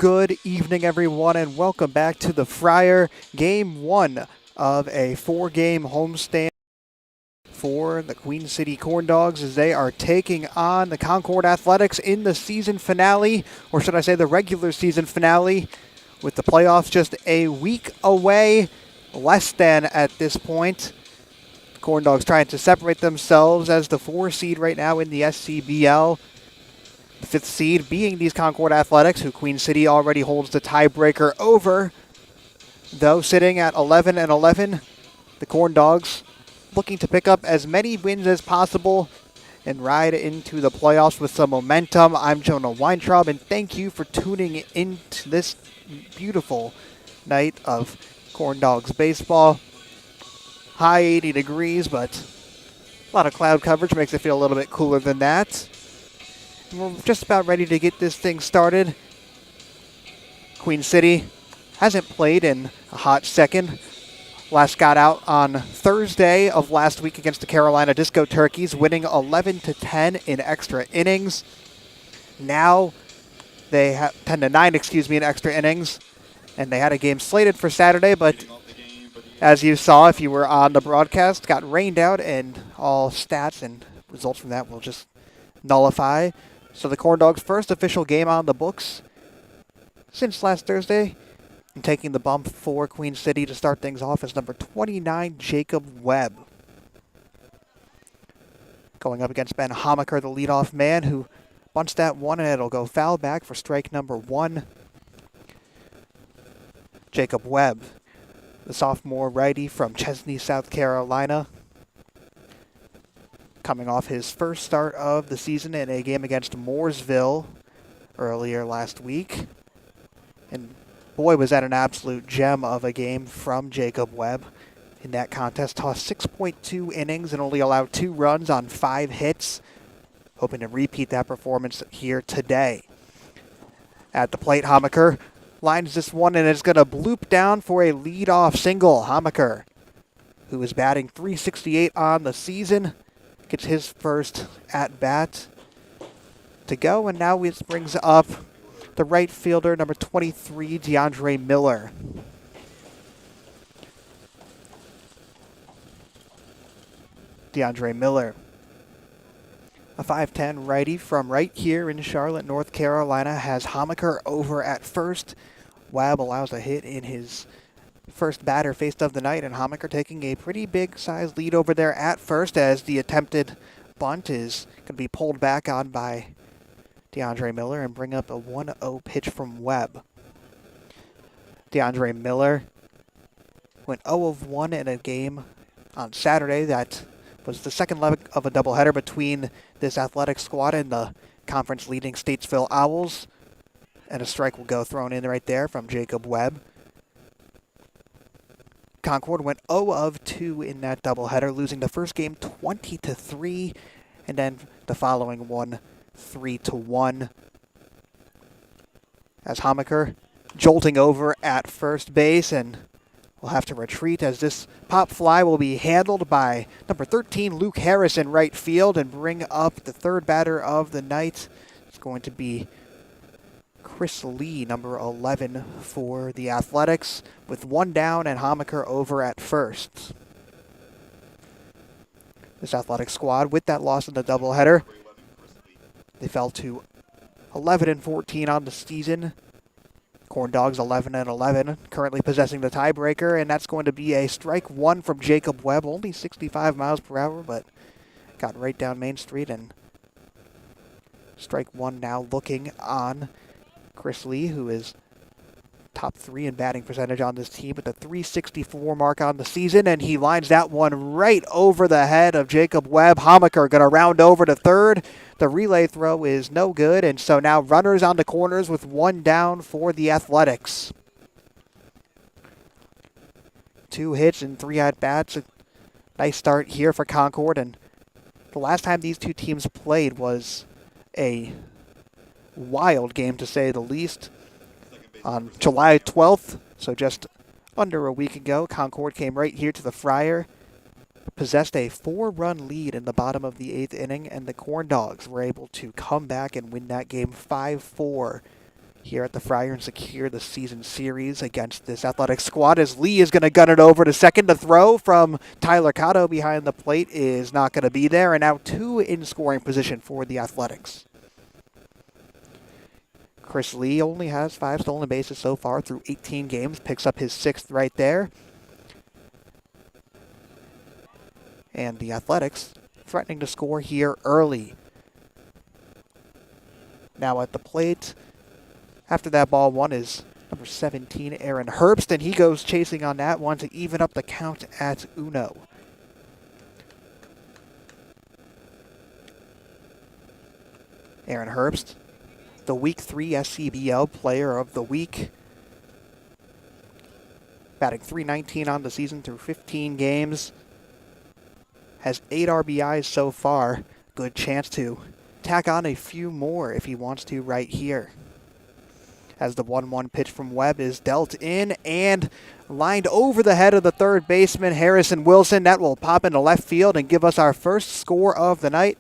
Good evening, everyone, and welcome back to the Friar Game 1 of a 4-game homestand for the Queen City Corndogs as they are taking on the Concord Athletics in the season finale, or should I say the regular season finale, with the playoffs just a week away, less than at this point. The Corndogs trying to separate themselves as the 4 seed right now in the SCBL. The 5th seed being these Concord Athletics, who Queen City already holds the tiebreaker over. Though sitting at 11-11, the Corndogs looking to pick up as many wins as possible and ride into the playoffs with some momentum. I'm Jonah Weintraub, and thank you for tuning into this beautiful night of Corndogs baseball. High 80 degrees, but a lot of cloud coverage makes it feel a little bit cooler than that. We're just about ready to get this thing started. Queen City hasn't played in a hot second. Last got out on Thursday of last week against the Carolina Disco Turkeys, winning 11-10 in extra innings. Now they have 10-9, in extra innings, and they had a game slated for Saturday, but as you saw if you were on the broadcast, got rained out, and all stats and results from that will just nullify. So the Corndogs' first official game on the books since last Thursday, and taking the bump for Queen City to start things off is number 29, Jacob Webb. Going up against Ben Homaker, the leadoff man, who bunts that one, and it'll go foul back for strike number 1. Jacob Webb, the sophomore righty from Chesney, South Carolina, coming off his first start of the season in a game against Mooresville earlier last week. And boy, was that an absolute gem of a game from Jacob Webb. In that contest, tossed 6.2 innings and only allowed 2 runs on 5 hits. Hoping to repeat that performance here today. At the plate, Homaker lines this one, and it's going to bloop down for a leadoff single. Homaker, who is batting .368 on the season, gets his first at-bat to go, and now it brings up the right fielder, number 23, DeAndre Miller. DeAndre Miller, a 5'10 righty from right here in Charlotte, North Carolina, has Homaker over at first. Webb allows a hit in his first batter faced of the night, and Homaker taking a pretty big size lead over there at first as the attempted bunt is going to be pulled back on by DeAndre Miller and bring up a 1-0 pitch from Webb. DeAndre Miller went 0 of 1 in a game on Saturday. That was the second leg of a doubleheader between this athletic squad and the conference leading Statesville Owls, and a strike will go thrown in right there from Jacob Webb. Concord went 0 of 2 in that doubleheader, losing the first game 20-3, and then the following one 3-1. As Homaker jolting over at first base, and will have to retreat as this pop fly will be handled by number 13, Luke Harris, in right field, and bring up the third batter of the night. It's going to be Chris Lee, number 11 for the Athletics, with 1 down and Homaker over at first. This Athletic squad, with that loss in the doubleheader, they fell to 11-14 on the season. Corndogs 11-11, currently possessing the tiebreaker, and that's going to be a strike 1 from Jacob Webb, only 65 miles per hour, but got right down Main Street, and strike 1 now looking on Chris Lee, who is top 3 in batting percentage on this team with a .364 mark on the season, and he lines that one right over the head of Jacob Webb. Homaker going to round over to third. The relay throw is no good, and so now runners on the corners with 1 down for the Athletics. 2 hits and 3 at-bats. A nice start here for Concord, and the last time these two teams played was a wild game, to say the least. On July 12th, so just under a week ago, Concord came right here to the Friar, possessed a 4-run lead in the bottom of the 8th inning, and the Corndogs were able to come back and win that game 5-4 here at the Friar and secure the season series against this Athletics squad, as Lee is going to gun it over to second. The throw from Tyler Cotto behind the plate is not going to be there, and now 2 in scoring position for the Athletics. Chris Lee only has 5 stolen bases so far through 18 games, picks up his 6th right there. And the Athletics threatening to score here early. Now at the plate, after that ball one, is number 17, Aaron Herbst, and he goes chasing on that one to even up the count at uno. Aaron Herbst, the Week 3 SCBL Player of the Week. Batting .319 on the season through 15 games. Has 8 RBIs so far. Good chance to tack on a few more if he wants to right here. As the 1-1 pitch from Webb is dealt in and lined over the head of the third baseman, Harrison Wilson. That will pop into left field and give us our first score of the night.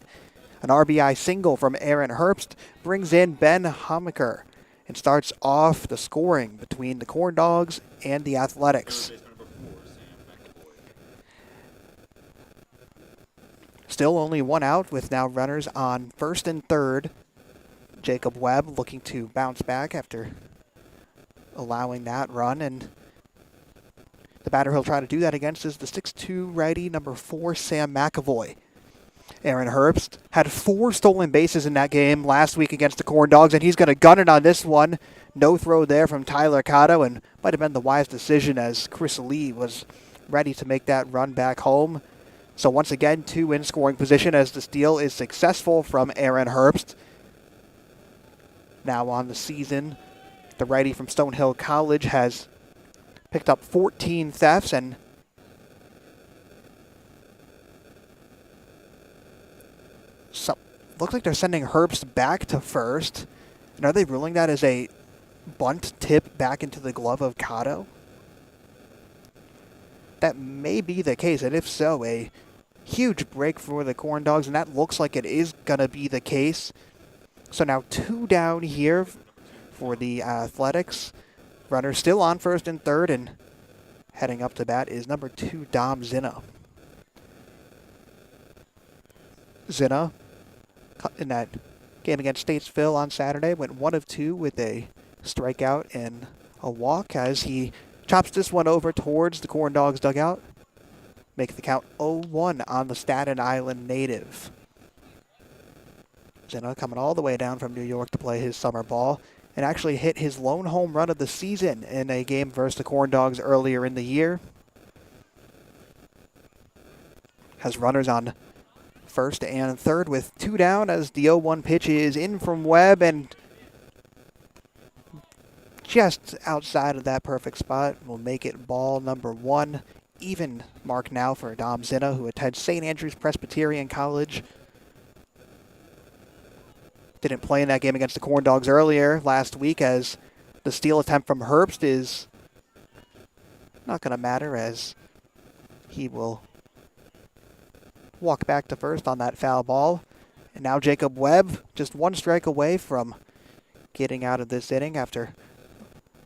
An RBI single from Aaron Herbst brings in Ben Homaker and starts off the scoring between the Corndogs and the Athletics. Still only 1 out with now runners on first and third. Jacob Webb looking to bounce back after allowing that run, and the batter he'll try to do that against is the 6'2 righty, number 4, Sam McAvoy. Aaron Herbst had 4 stolen bases in that game last week against the Corndogs, and he's going to gun it on this one. No throw there from Tyler Cotto, and might have been the wise decision as Chris Lee was ready to make that run back home. So once again, 2 in scoring position as the steal is successful from Aaron Herbst. Now on the season, the righty from Stonehill College has picked up 14 thefts, and so looks like they're sending Herbst back to first. And are they ruling that as a bunt tip back into the glove of Cotto? That may be the case, and if so, a huge break for the Corndogs, and that looks like it is going to be the case. So now 2 down here for the Athletics. Runner still on first and third, and heading up to bat is number 2, Dom Zinna. Zinna, in that game against Statesville on Saturday, went 1 of 2 with a strikeout and a walk as he chops this one over towards the Corndogs dugout. Make the count 0-1 on the Staten Island native. Zinna coming all the way down from New York to play his summer ball and actually hit his lone home run of the season in a game versus the Corndogs earlier in the year. Has runners on first and third with 2 down as the 0-1 pitch is in from Webb and just outside of that perfect spot will make it ball number 1. Even mark now for Dom Zinna, who attends St. Andrews Presbyterian College. Didn't play in that game against the Corndogs earlier last week, as the steal attempt from Herbst is not going to matter, as he will walk back to first on that foul ball. And now Jacob Webb just 1 strike away from getting out of this inning after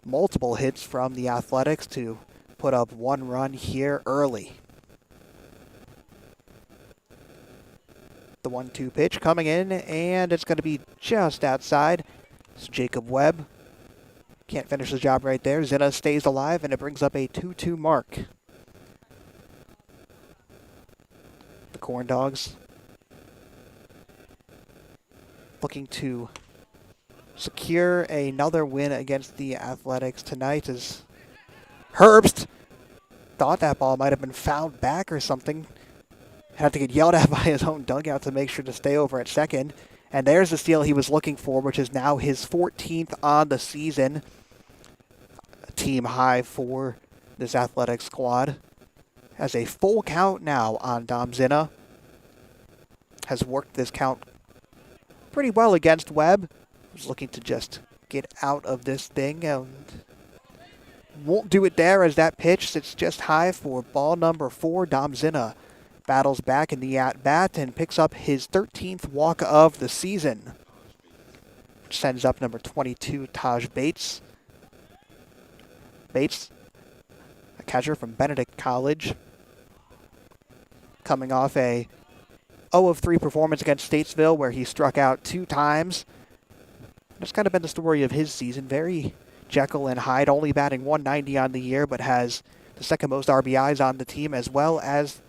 multiple hits from the Athletics to put up 1 run here early. The 1-2 pitch coming in, and it's going to be just outside. So Jacob Webb can't finish the job right there. Zinna stays alive, and it brings up a 2-2 mark. The Corndogs looking to secure another win against the Athletics tonight, as Herbst thought that ball might have been fouled back or something. Had to get yelled at by his own dugout to make sure to stay over at second. And there's the steal he was looking for, which is now his 14th on the season. A team high for this Athletics squad. Has a full count now on Dom Zinna. Has worked this count pretty well against Webb. Was looking to just get out of this thing and won't do it there, as that pitch sits just high for ball number 4. Dom Zinna battles back in the at-bat and picks up his 13th walk of the season. sends up number 22, Taj Bates. Bates, a catcher from Benedict College, coming off a 0-of-3 performance against Statesville where he struck out 2 times. That's kind of been the story of his season. Very Jekyll and Hyde, only batting 190 on the year, but has the second most RBIs on the team, as well as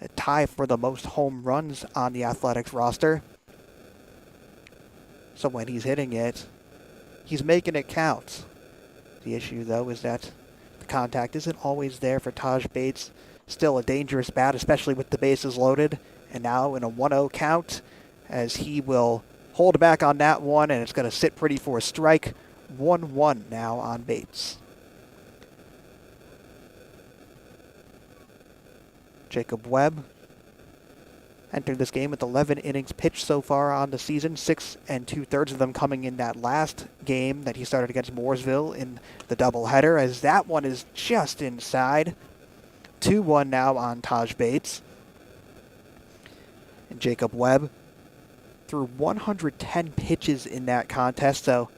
a tie for the most home runs on the Athletics roster. So when he's hitting it, he's making it count. The issue, though, is that the contact isn't always there for Taj Bates. Still a dangerous bat, especially with the bases loaded. And now in a 1-0 count, as he will hold back on that one, and it's going to sit pretty for a strike. 1-1 now on Bates. Jacob Webb entered this game with 11 innings pitched so far on the season, 6 2/3 of them coming in that last game that he started against Mooresville in the doubleheader, as that one is just inside. 2-1 now on Taj Bates. And Jacob Webb threw 110 pitches in that contest, so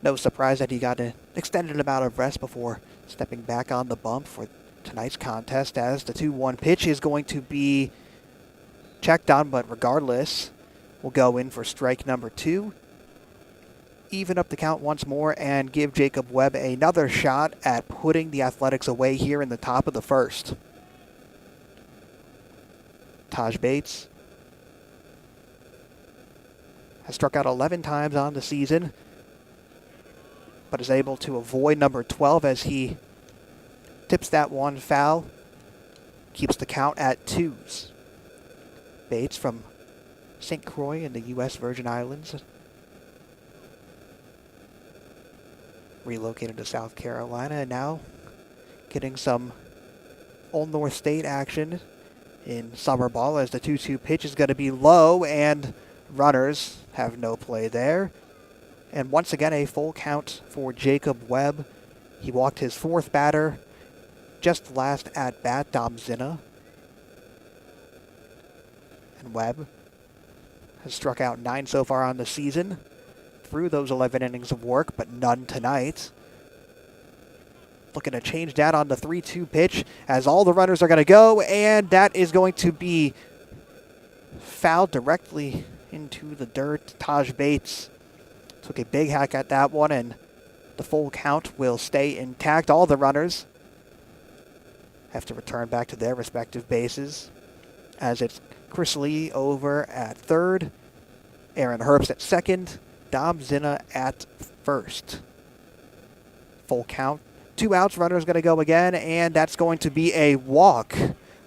no surprise that he got an extended amount of rest before stepping back on the bump for tonight's contest, as the 2-1 pitch is going to be checked on, but regardless, we'll go in for strike number 2. Even up the count once more and give Jacob Webb another shot at putting the Athletics away here in the top of the first. Taj Bates has struck out 11 times on the season, but is able to avoid number 12 as he tips that one foul, keeps the count at 2s. Bates from St. Croix in the U.S. Virgin Islands, relocated to South Carolina, and now getting some Old North State action in summer ball, as the 2-2 pitch is going to be low and runners have no play there. And once again, a full count for Jacob Webb. He walked his 4th batter just last at bat, Dom Zinna. And Webb has struck out 9 so far on the season through those 11 innings of work, but none tonight. Looking to change that on the 3-2 pitch, as all the runners are going to go, and that is going to be fouled directly into the dirt. Taj Bates took a big hack at that one, and the full count will stay intact. All the runners have to return back to their respective bases, as it's Chris Lee over at 3rd, Aaron Herbst at 2nd, Dom Zinna at 1st. Full count. 2 outs, runner's going to go again, and that's going to be a walk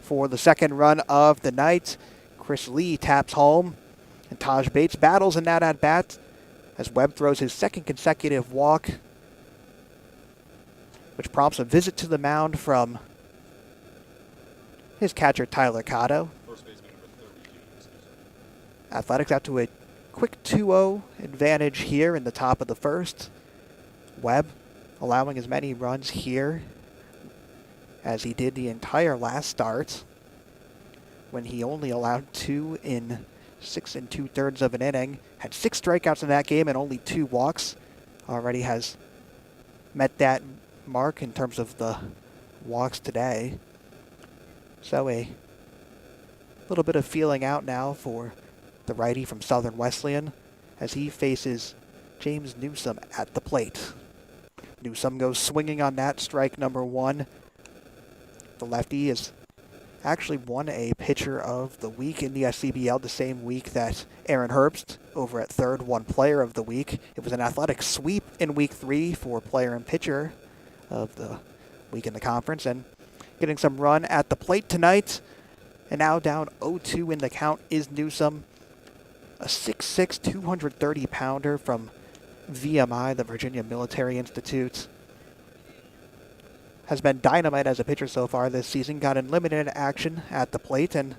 for the second run of the night. Chris Lee taps home, and Taj Bates battles in that at-bat as Webb throws his 2nd consecutive walk, which prompts a visit to the mound from his catcher, Tyler Cotto. Athletics out to a quick 2-0 advantage here in the top of the first. Webb allowing as many runs here as he did the entire last start, when he only allowed 2 in 6 2/3 of an inning. Had 6 strikeouts in that game and only 2 walks. Already has met that mark in terms of the walks today. So a little bit of feeling out now for the righty from Southern Wesleyan as he faces James Newsom at the plate. Newsom goes swinging on that, strike number 1. The lefty has actually won a pitcher of the week in the SCBL the same week that Aaron Herbst over at 3rd won player of the week. It was an athletic sweep in week 3 for player and pitcher of the week in the conference, and getting some run at the plate tonight. And now down 0-2 in the count is Newsom, a 6'6", 230-pounder from VMI, the Virginia Military Institute. Has been dynamite as a pitcher so far this season. Got in limited action at the plate and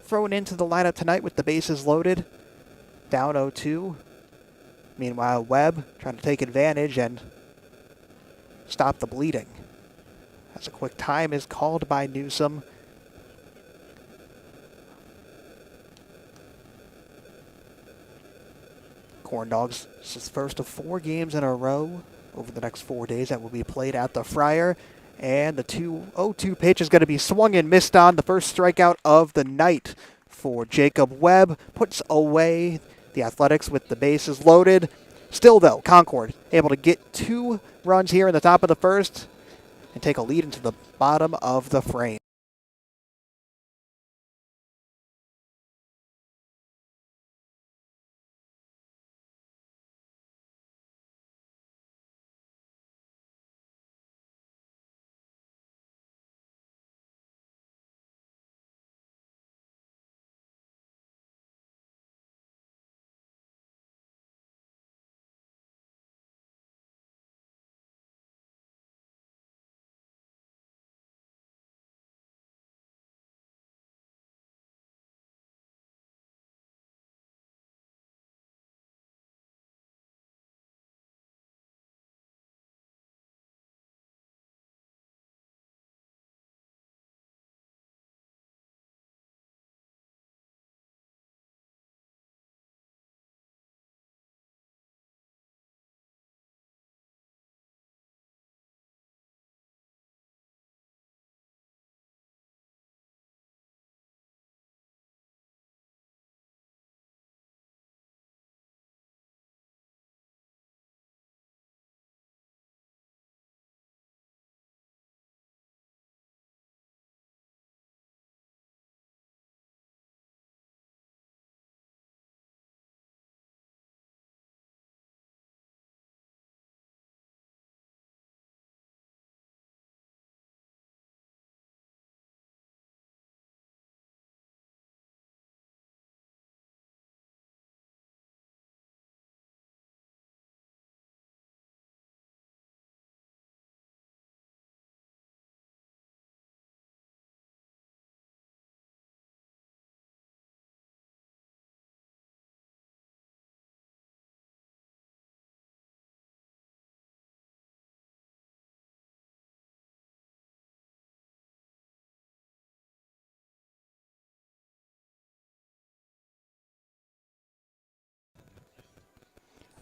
thrown into the lineup tonight with the bases loaded. Down 0-2. Meanwhile, Webb trying to take advantage and stop the bleeding, as a quick time is called by Newsom. Corndogs. This is the first of 4 games in a row over the next 4 days that will be played at the Friar. And the 2-0-2 pitch is going to be swung and missed on. The first strikeout of the night for Jacob Webb puts away the Athletics with the bases loaded. Still, though, Concord able to get 2 runs here in the top of the first and take a lead into the bottom of the frame.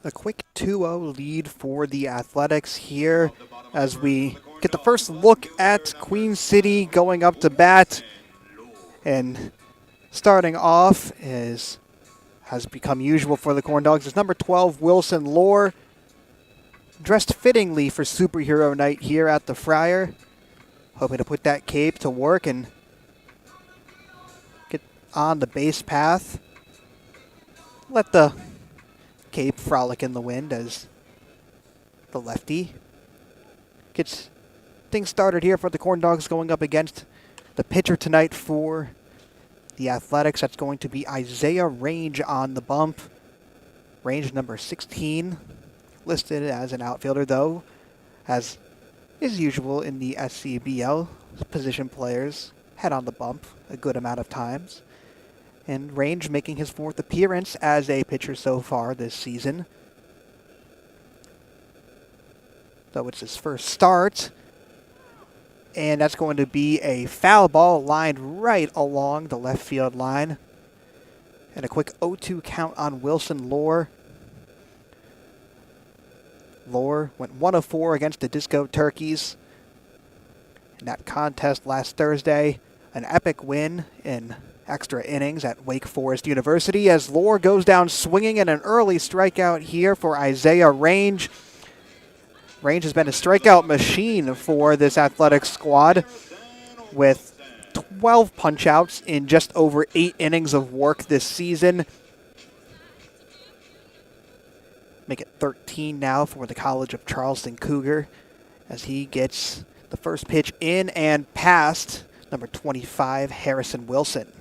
A quick 2-0 lead for the Athletics here as we get the first look at Queen City going up to bat. And starting off has become usual for the Corndogs is number 12, Wilson Lohr, dressed fittingly for superhero night here at the Friar. Hoping to put that cape to work and get on the base path. Let the cape frolic in the wind as the lefty gets things started here for the Corndogs going up against the pitcher tonight for the Athletics. That's going to be Isaiah Range on the bump. Range number 16, listed as an outfielder, though, as is usual in the SCBL. Position players head on the bump a good amount of times. And Range making his 4th appearance as a pitcher so far this season. Though it's his first start. And that's going to be a foul ball lined right along the left field line. And a quick 0-2 count on Wilson Lohr. Lohr went 1 of 4 against the Disco Turkeys in that contest last Thursday. An epic win in extra innings at Wake Forest University as Lohr goes down swinging in an early strikeout here for Isaiah Range. Range has been a strikeout machine for this Athletics squad with 12 punch-outs in just over 8 innings of work this season. Make it 13 now for the College of Charleston Cougar as he gets the first pitch in and past number 25, Harrison Wilson.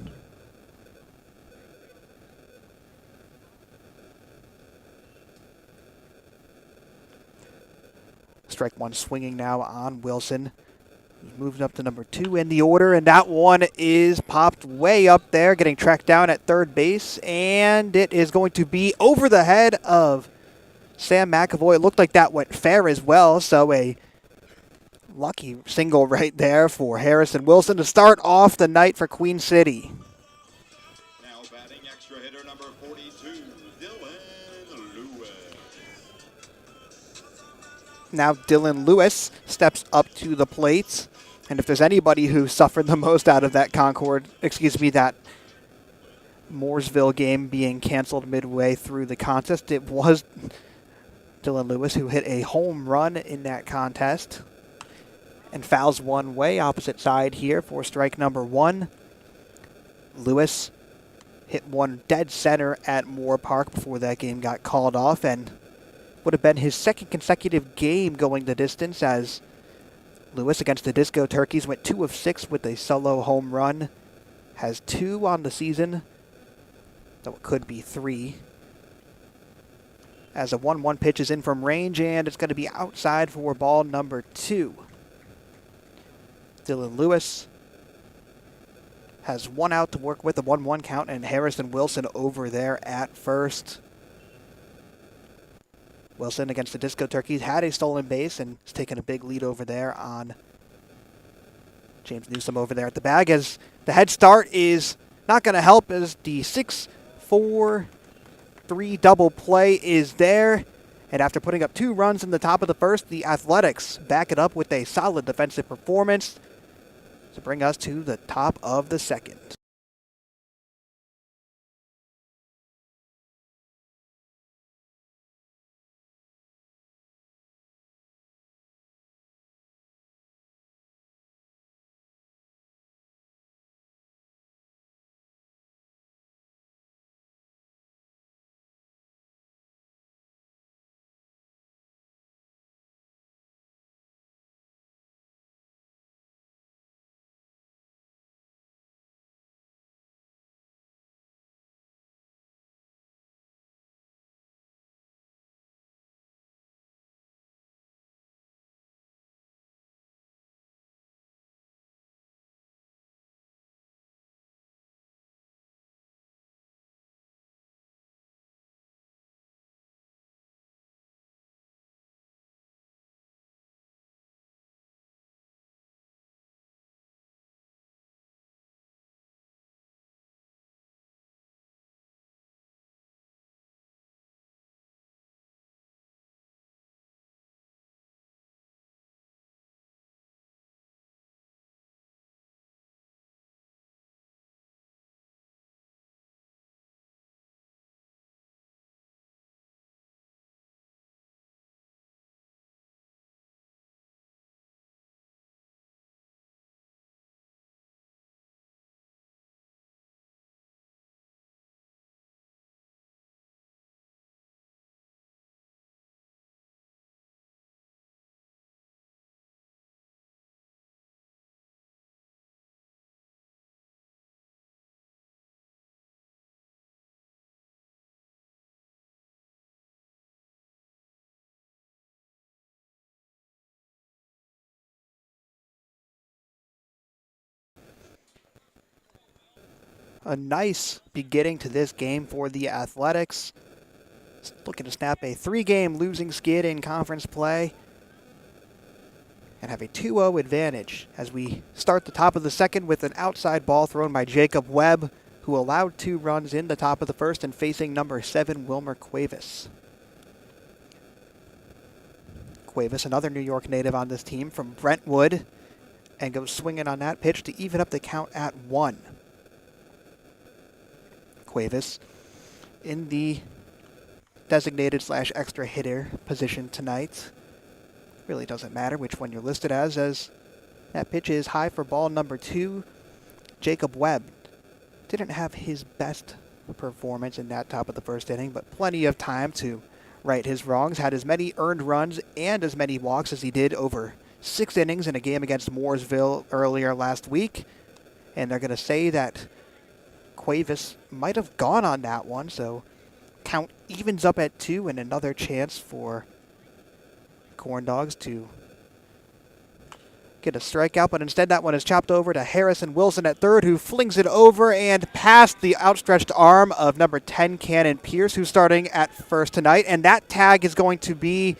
Strike 1 swinging now on Wilson. He's moving up to number 2 in the order, and that one is popped way up there, getting tracked down at third base, and it is going to be over the head of Sam McAvoy. It looked like that went fair as well, so a lucky single right there for Harrison Wilson to start off the night for Queen City. Now batting extra hitter number 42, Dylan Lewis. Now Dylan Lewis steps up to the plate. And if there's anybody who suffered the most out of that that Mooresville game being canceled midway through the contest, it was Dylan Lewis, who hit a home run in that contest and fouls one way, opposite side here for strike number 1. Lewis hit one dead center at Moore Park before that game got called off, and would have been his second consecutive game going the distance, as Lewis against the Disco Turkeys went 2 of 6 with a solo home run. Has 2 on the season, though it could be 3. As a 1-1 pitch is in from range, and it's going to be outside for ball number 2. Dylan Lewis has 1 out to work with, a 1-1 count, and Harrison Wilson over there at first. Wilson against the Disco Turkeys had a stolen base and has taken a big lead over there on James Newsom over there at the bag, as the head start is not going to help, as the 6-4-3 double play is there. And after putting up 2 runs in the top of the first, the Athletics back it up with a solid defensive performance to bring us to the top of the second. A nice beginning to this game for the Athletics. Looking to snap a 3-game losing skid in conference play and have a 2-0 advantage as we start the top of the second with an outside ball thrown by Jacob Webb, who allowed 2 runs in the top of the first, and facing number 7, Wilmer Cuevas. Cuevas, another New York native on this team from Brentwood, and goes swinging on that pitch to even up the count at 1. Cuevas in the designated / extra hitter position tonight. Really doesn't matter which one you're listed as that pitch is high for ball number 2. Jacob Webb didn't have his best performance in that top of the first inning, but plenty of time to right his wrongs. Had as many earned runs and as many walks as he did over 6 innings in a game against Mooresville earlier last week. And they're going to say that Cuevas might have gone on that one, so count evens up at 2, and another chance for Corndogs to get a strikeout, but instead that one is chopped over to Harrison Wilson at third, who flings it over and past the outstretched arm of number 10, Cannon Pierce, who's starting at first tonight, and that tag is going to be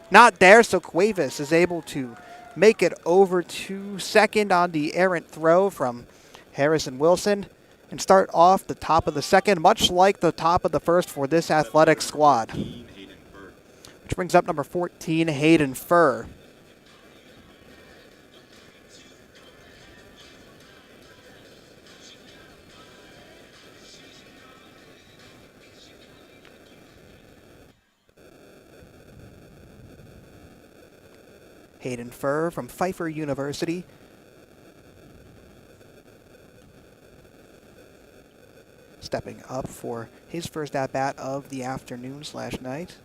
not there, so Cuevas is able to make it over to second on the errant throw from Harrison Wilson and start off the top of the second, much like the top of the first for this athletic squad. which brings up number 14, Hayden Furr. Hayden Furr from Pfeiffer University. Stepping up for his first at-bat of the afternoon/night.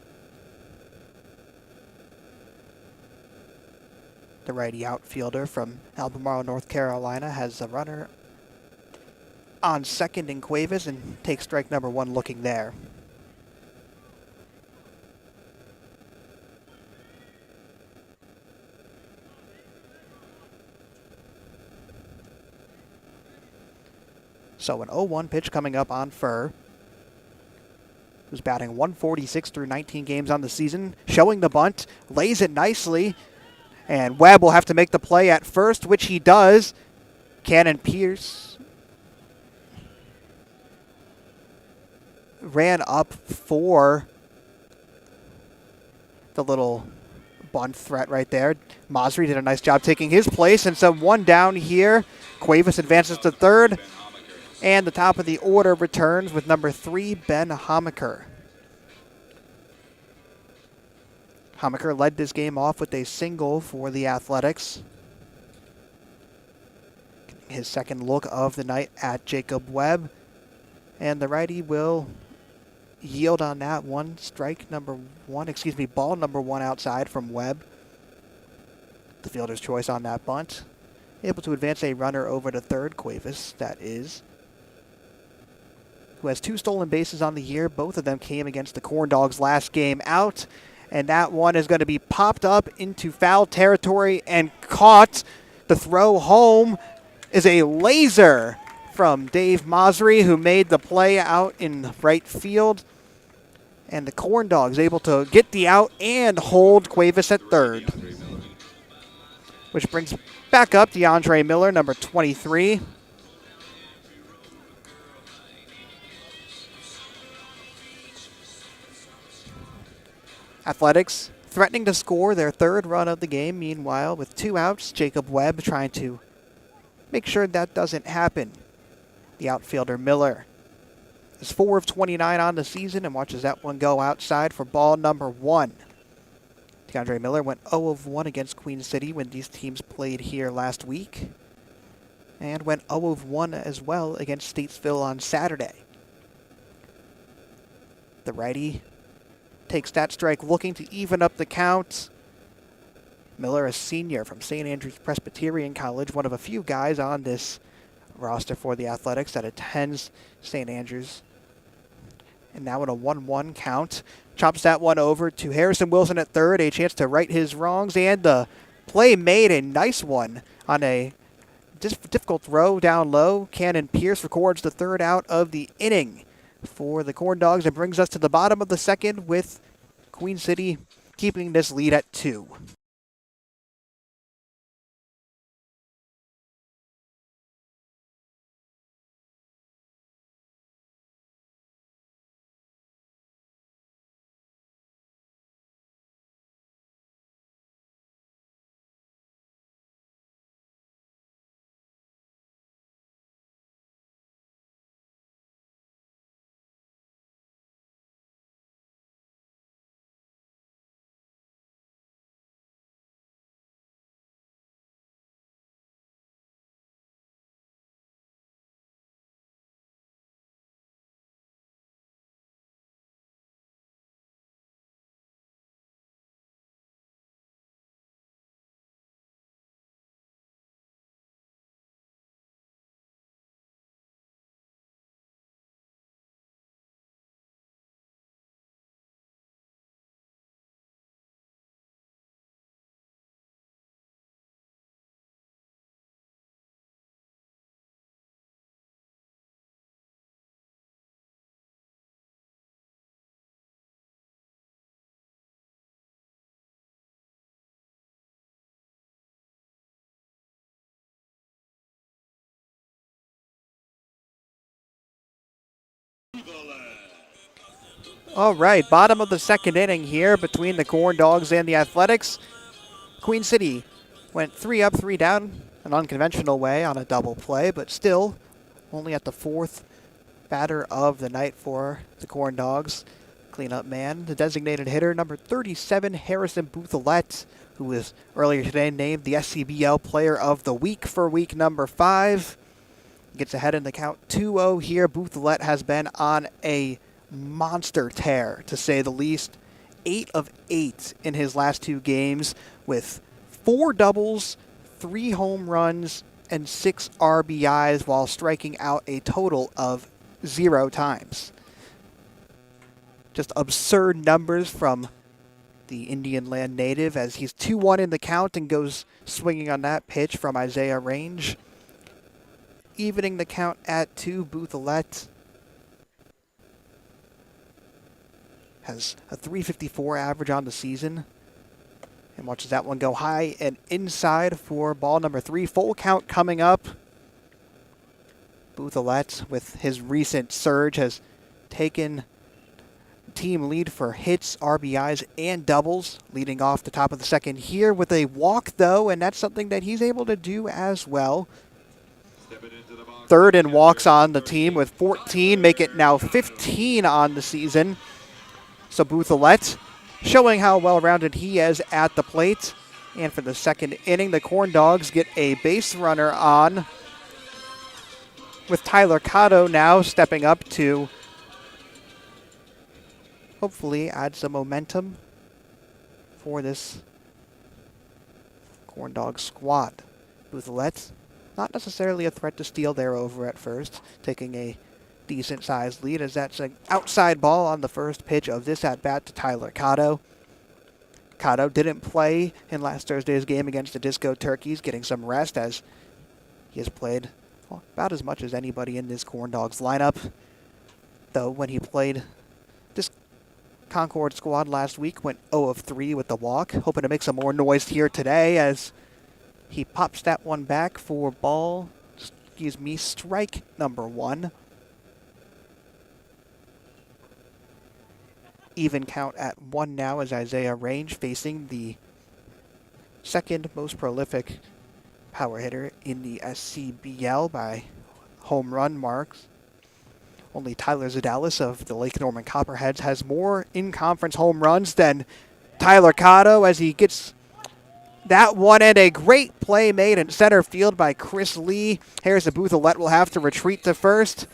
The righty outfielder from Albemarle, North Carolina, has a runner on second in Cuevas and takes strike number 1 looking there. So an 0-1 pitch coming up on Furr, who's batting 146 through 19 games on the season. Showing the bunt, lays it nicely, and Webb will have to make the play at first, which he does. Cannon Pierce ran up for the little bunt threat right there. Masri did a nice job taking his place, and so 1 down here. Cuevas advances to third. And the top of the order returns with number 3, Ben Homaker. Homaker led this game off with a single for the Athletics. His second look of the night at Jacob Webb. And the righty will yield on that one. Ball number 1 outside from Webb. The fielder's choice on that bunt. Able to advance a runner over to third, Cuevas, that is, who has 2 stolen bases on the year. Both of them came against the Corndogs last game out. And that one is going to be popped up into foul territory and caught. The throw home is a laser from Dave Masri, who made the play out in right field. And the Corndogs able to get the out and hold Cuevas at third. Which brings back up DeAndre Miller, number 23. Athletics threatening to score their 3rd run of the game. Meanwhile, with 2 outs, Jacob Webb trying to make sure that doesn't happen. The outfielder Miller is 4 of 29 on the season and watches that one go outside for ball number 1. DeAndre Miller went 0 of 1 against Queen City when these teams played here last week, and went 0 of 1 as well against Statesville on Saturday. The righty takes that strike, looking to even up the count. Miller, a senior from St. Andrews Presbyterian College, one of a few guys on this roster for the Athletics that attends St. Andrews. And now in a 1-1 count, chops that one over to Harrison Wilson at third, a chance to right his wrongs, and the play made, a nice one on a difficult throw down low. Cannon Pierce records the 3rd out of the inning for the Corndogs. It brings us to the bottom of the 2nd with Queen City keeping this lead at 2. All right, bottom of the second inning here between the Corndogs and the Athletics. Queen City went 3 up, 3 down, an unconventional way on a double play, but still only at the fourth batter of the night for the Corndogs. Cleanup man, the designated hitter, number 37, Harrison Bouthelette, who was earlier today named the SCBL Player of the Week for week number 5. Gets ahead in the count 2-0 here. Bouthelette has been on a monster tear, to say the least. 8 of 8 in his last 2 games with 4 doubles, 3 home runs, and 6 RBIs while striking out a total of 0 times. Just absurd numbers from the Indian Land native as he's 2-1 in the count and goes swinging on that pitch from Isaiah Range. Evening the count at 2, Bouthelette has a .354 average on the season and watches that one go high and inside for ball number 3. Full count coming up. Bouthelette, with his recent surge, has taken team lead for hits, RBIs, and doubles, leading off the top of the second here with a walk, though, and that's something that he's able to do as well. Third in walks on the team with 14, make it now 15 on the season. So Bouthelette showing how well-rounded he is at the plate. And for the second inning, the Corndogs get a base runner on, with Tyler Cotto now stepping up to hopefully add some momentum for this Corndog squad. Bouthelette, not necessarily a threat to steal there over at first, taking a decent-sized lead as that's an outside ball on the first pitch of this at-bat to Tyler Cotto. Cotto didn't play in last Thursday's game against the Disco Turkeys, getting some rest as he has played about as much as anybody in this Corndogs lineup. Though when he played this Concord squad last week, went 0 of 3 with the walk, hoping to make some more noise here today as he pops that one back for strike number 1. Even count at 1 now as Isaiah Range facing the second most prolific power hitter in the SCBL by home run marks. Only Tyler Zadalis of the Lake Norman Copperheads has more in-conference home runs than Tyler Cotto as he gets that one, and a great play made in center field by Chris Lee. Harrison Bouthelette will have to retreat to first,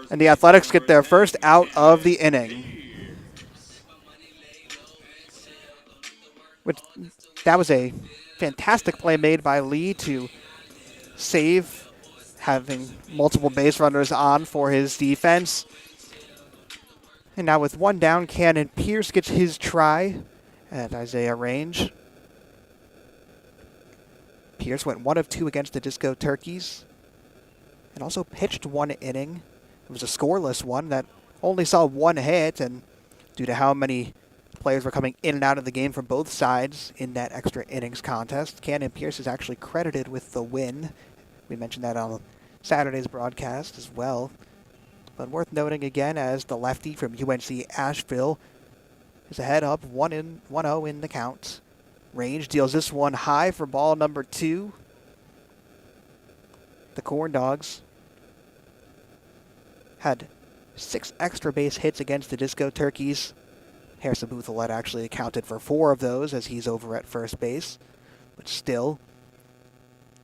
and the Athletics get their first out of the inning. That was a fantastic play made by Lee to save, having multiple base runners on for his defense. And now with 1 down, Cannon Pierce gets his try at Isaiah Range. Pierce went 1 of 2 against the Disco Turkeys and also pitched 1 inning. It was a scoreless one that only saw 1 hit, and due to how many players were coming in and out of the game from both sides in that extra innings contest, Cannon Pierce is actually credited with the win. We mentioned that on Saturday's broadcast as well. But worth noting again as the lefty from UNC Asheville is ahead up 1-0 in the count. Range deals this one high for ball number 2. The Corndogs had 6 extra base hits against the Disco Turkeys. Harrison Bouthelette actually accounted for 4 of those as he's over at first base. But still,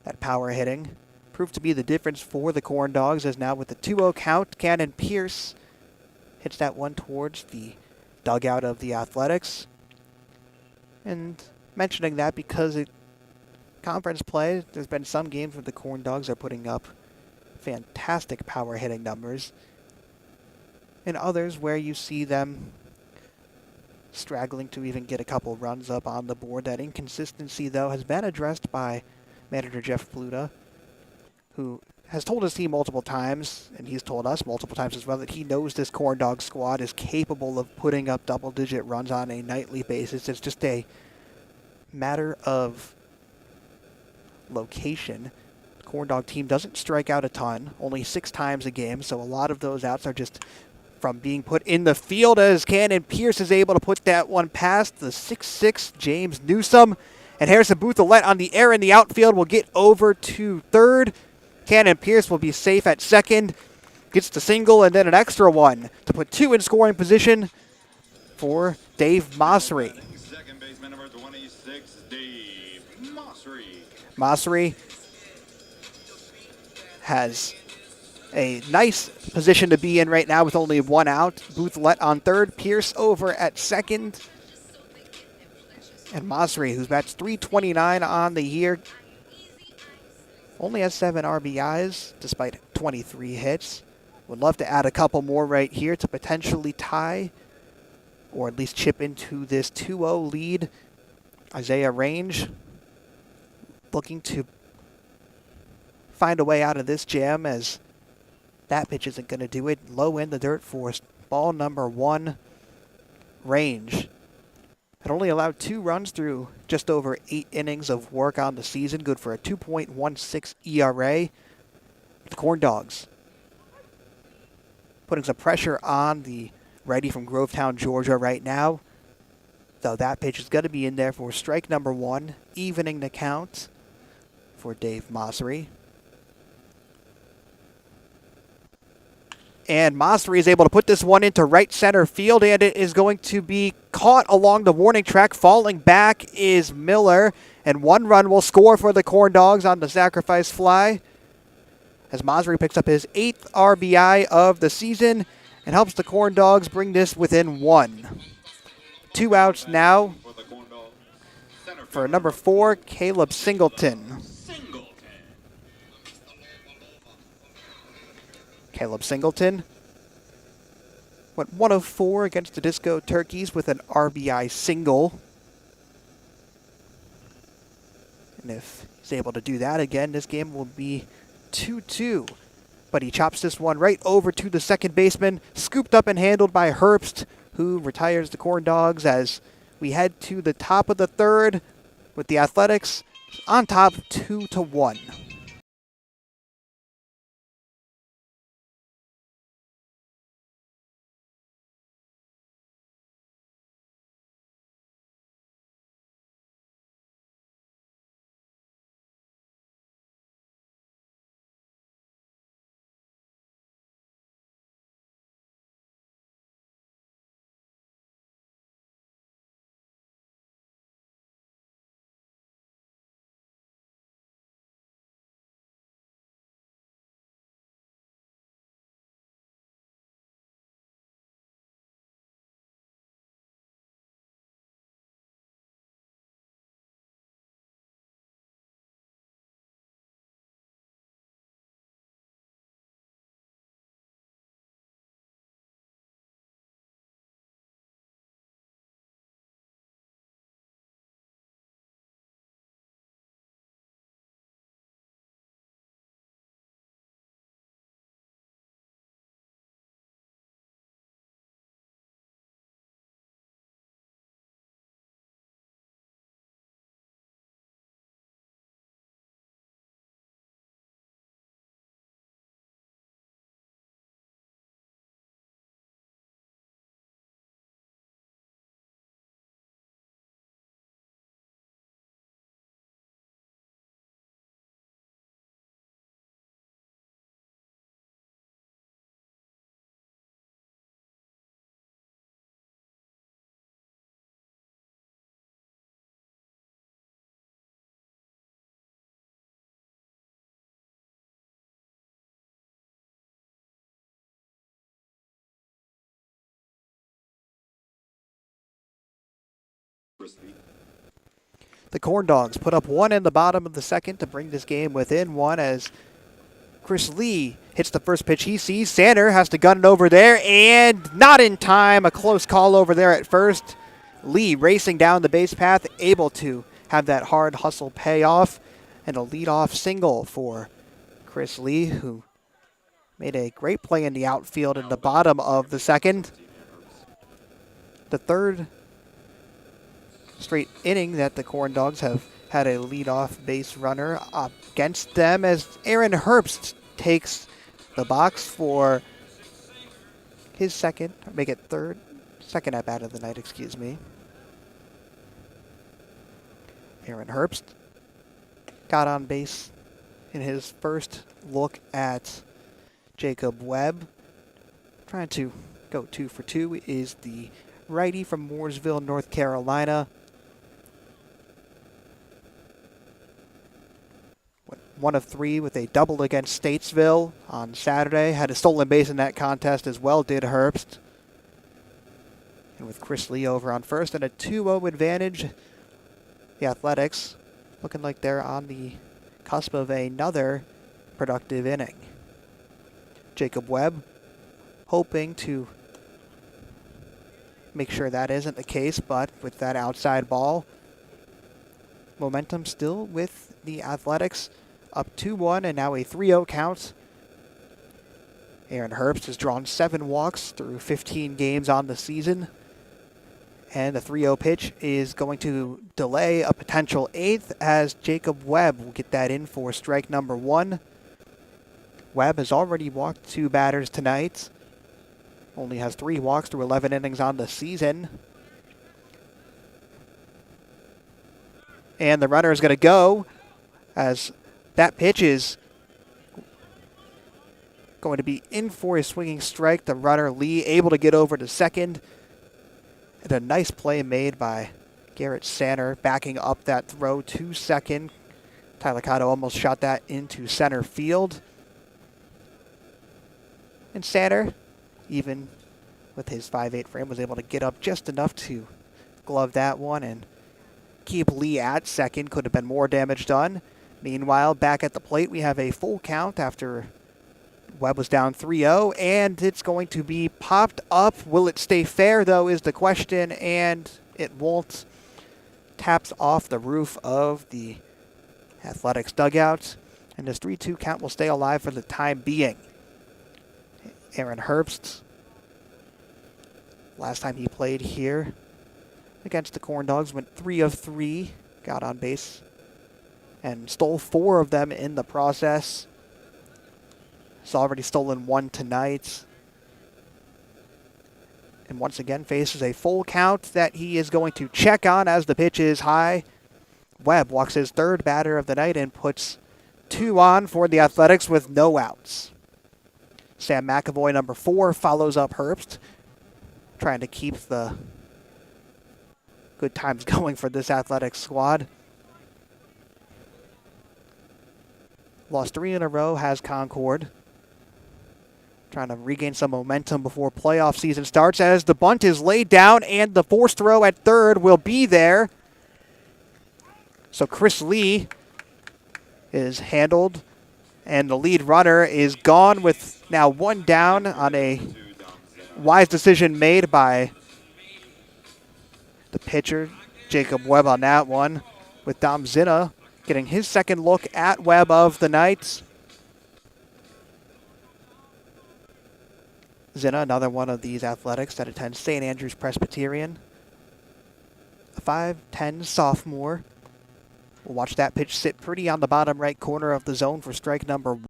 that power hitting proved to be the difference for the Corndogs, as now with the 2-0 count, Cannon Pierce hits that one towards the dugout of the Athletics. And mentioning that because conference play, there's been some games where the Corndogs are putting up fantastic power hitting numbers, and others where you see them straggling to even get a couple runs up on the board. That inconsistency, though, has been addressed by manager Jeff Pluta, who has told his team multiple times, and he's told us multiple times as well, that he knows this Corndog squad is capable of putting up double-digit runs on a nightly basis. It's just a matter of location. The Corndog team doesn't strike out a ton, only 6 times a game, so a lot of those outs are just from being put in the field as Cannon Pierce is able to put that one past the 6'6" James Newsom. And Harrison Boothilette on the air in the outfield will get over to third. Cannon Pierce will be safe at second. Gets the single and then an extra one to put two in scoring position for Dave Mossery. Second baseman number 26, Dave Mossery. Mossery has a nice position to be in right now with only one out. Boothilette on third, Pierce over at second. And Mossery, who's batted .329 on the year, only has 7 RBIs despite 23 hits. Would love to add a couple more right here to potentially tie or at least chip into this 2-0 lead. Isaiah Range looking to find a way out of this jam as that pitch isn't going to do it. Low in the dirt for ball number 1. Range had only allowed 2 runs through just over 8 innings of work on the season. Good for a 2.16 ERA. The Corndogs putting some pressure on the righty from Grovetown, Georgia right now. Though that pitch is going to be in there for strike number 1, evening the count for Dave Mossery. And Mossery is able to put this one into right center field, and it is going to be caught along the warning track. Falling back is Miller, and 1 run will score for the Corndogs on the sacrifice fly as Mossery picks up his 8th RBI of the season and helps the Corndogs bring this within 1. 2 outs now for number 4, Caleb Singleton. Caleb Singleton went 104 against the Disco Turkeys with an RBI single. And if he's able to do that again, this game will be 2-2. But he chops this one right over to the second baseman, scooped up and handled by Herbst, who retires the Corndogs as we head to the top of the third with the Athletics on top 2-1. The Corndogs put up 1 in the bottom of the second to bring this game within 1 as Chris Lee hits the first pitch he sees. Sander has to gun it over there, and not in time. A close call over there at first. Lee racing down the base path, able to have that hard hustle pay off, and a leadoff single for Chris Lee, who made a great play in the outfield in the bottom of the second. The third straight inning that the Corndogs have had a leadoff base runner up against them as Aaron Herbst takes the box for his second, make it second at bat of the night, excuse me. Aaron Herbst got on base in his first look at Jacob Webb. Trying to go 2 for 2 is the righty from Mooresville, North Carolina. Went 1 of 3 with a double against Statesville on Saturday. Had a stolen base in that contest as well, did Herbst. And with Chris Lee over on first and a 2-0 advantage, the Athletics looking like they're on the cusp of another productive inning. Jacob Webb hoping to make sure that isn't the case, but with that outside ball, momentum still with the Athletics, up 2-1 and now a 3-0 count. Aaron Herbst has drawn 7 walks through 15 games on the season, and the 3-0 pitch is going to delay a potential 8th as Jacob Webb will get that in for strike number 1. Webb has already walked 2 batters tonight. Only has 3 walks through 11 innings on the season. And the runner is going to go as that pitch is going to be in for a swinging strike. The runner, Lee, able to get over to second. And a nice play made by Garrett Sanner backing up that throw to second. Tyler Cotto almost shot that into center field. And Sanner, even with his 5'8" frame, was able to get up just enough to glove that one and keep Lee at second. Could have been more damage done. Meanwhile, back at the plate, we have a full count after Webb was down 3-0, and it's going to be popped up. Will it stay fair, though, is the question, and it won't. Taps off the roof of the Athletics dugout, and this 3-2 count will stay alive for the time being. Aaron Herbst, last time he played here against the Corndogs, went 3 of 3, got on base, and stole 4 of them in the process. He's already stolen 1 tonight. And once again faces a full count that he is going to check on as the pitch is high. Webb walks his 3rd batter of the night and puts 2 on for the Athletics with no outs. Sam McAvoy, number 4, follows up Herbst, trying to keep the good times going for this Athletics squad. Lost 3 in a row has Concord. Trying to regain some momentum before playoff season starts as the bunt is laid down and the forced throw at third will be there. So Chris Lee is handled and the lead runner is gone with now 1 down on a wise decision made by the pitcher, Jacob Webb, on that one, with Dom Zinna getting his 2nd look at Webb of the night. Zinna, another one of these Athletics that attends St. Andrew's Presbyterian. A 5'10" sophomore. We'll watch that pitch sit pretty on the bottom right corner of the zone for strike number 1.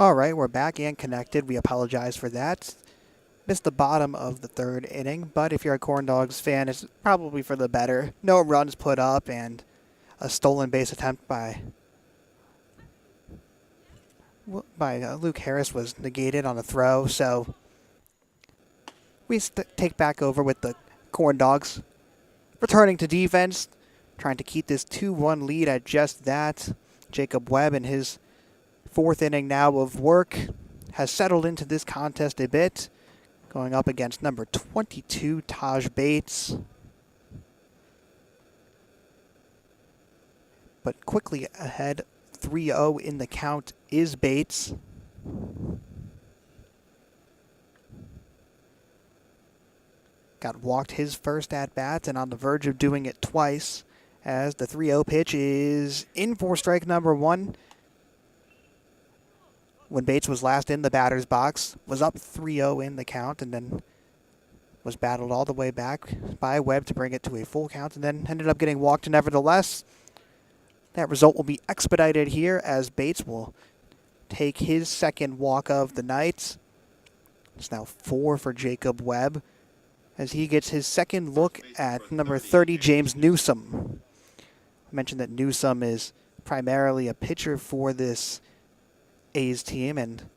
All right, we're back and connected. We apologize for that. Missed the bottom of the third inning, but if you're a Corndogs fan, it's probably for the better. No runs put up and a stolen base attempt by Luke Harris was negated on a throw, so we take back over with the Corndogs returning to defense, trying to keep this 2-1 lead at just that. Jacob Webb in his fourth inning now of work has settled into this contest a bit, going up against number 22, Taj Bates. But quickly ahead, 3-0 in the count is Bates. Got walked his first at-bat and on the verge of doing it twice as the 3-0 pitch is in for strike number one. When Bates was last in the batter's box, was up 3-0 in the count and then was battled all the way back by Webb to bring it to a full count and then ended up getting walked nevertheless. That result will be expedited here as Bates will take his second walk of the night. It's now 4 for Jacob Webb as he gets his second look at number 30, James Newsom. I mentioned that Newsom is primarily a pitcher for this A's team and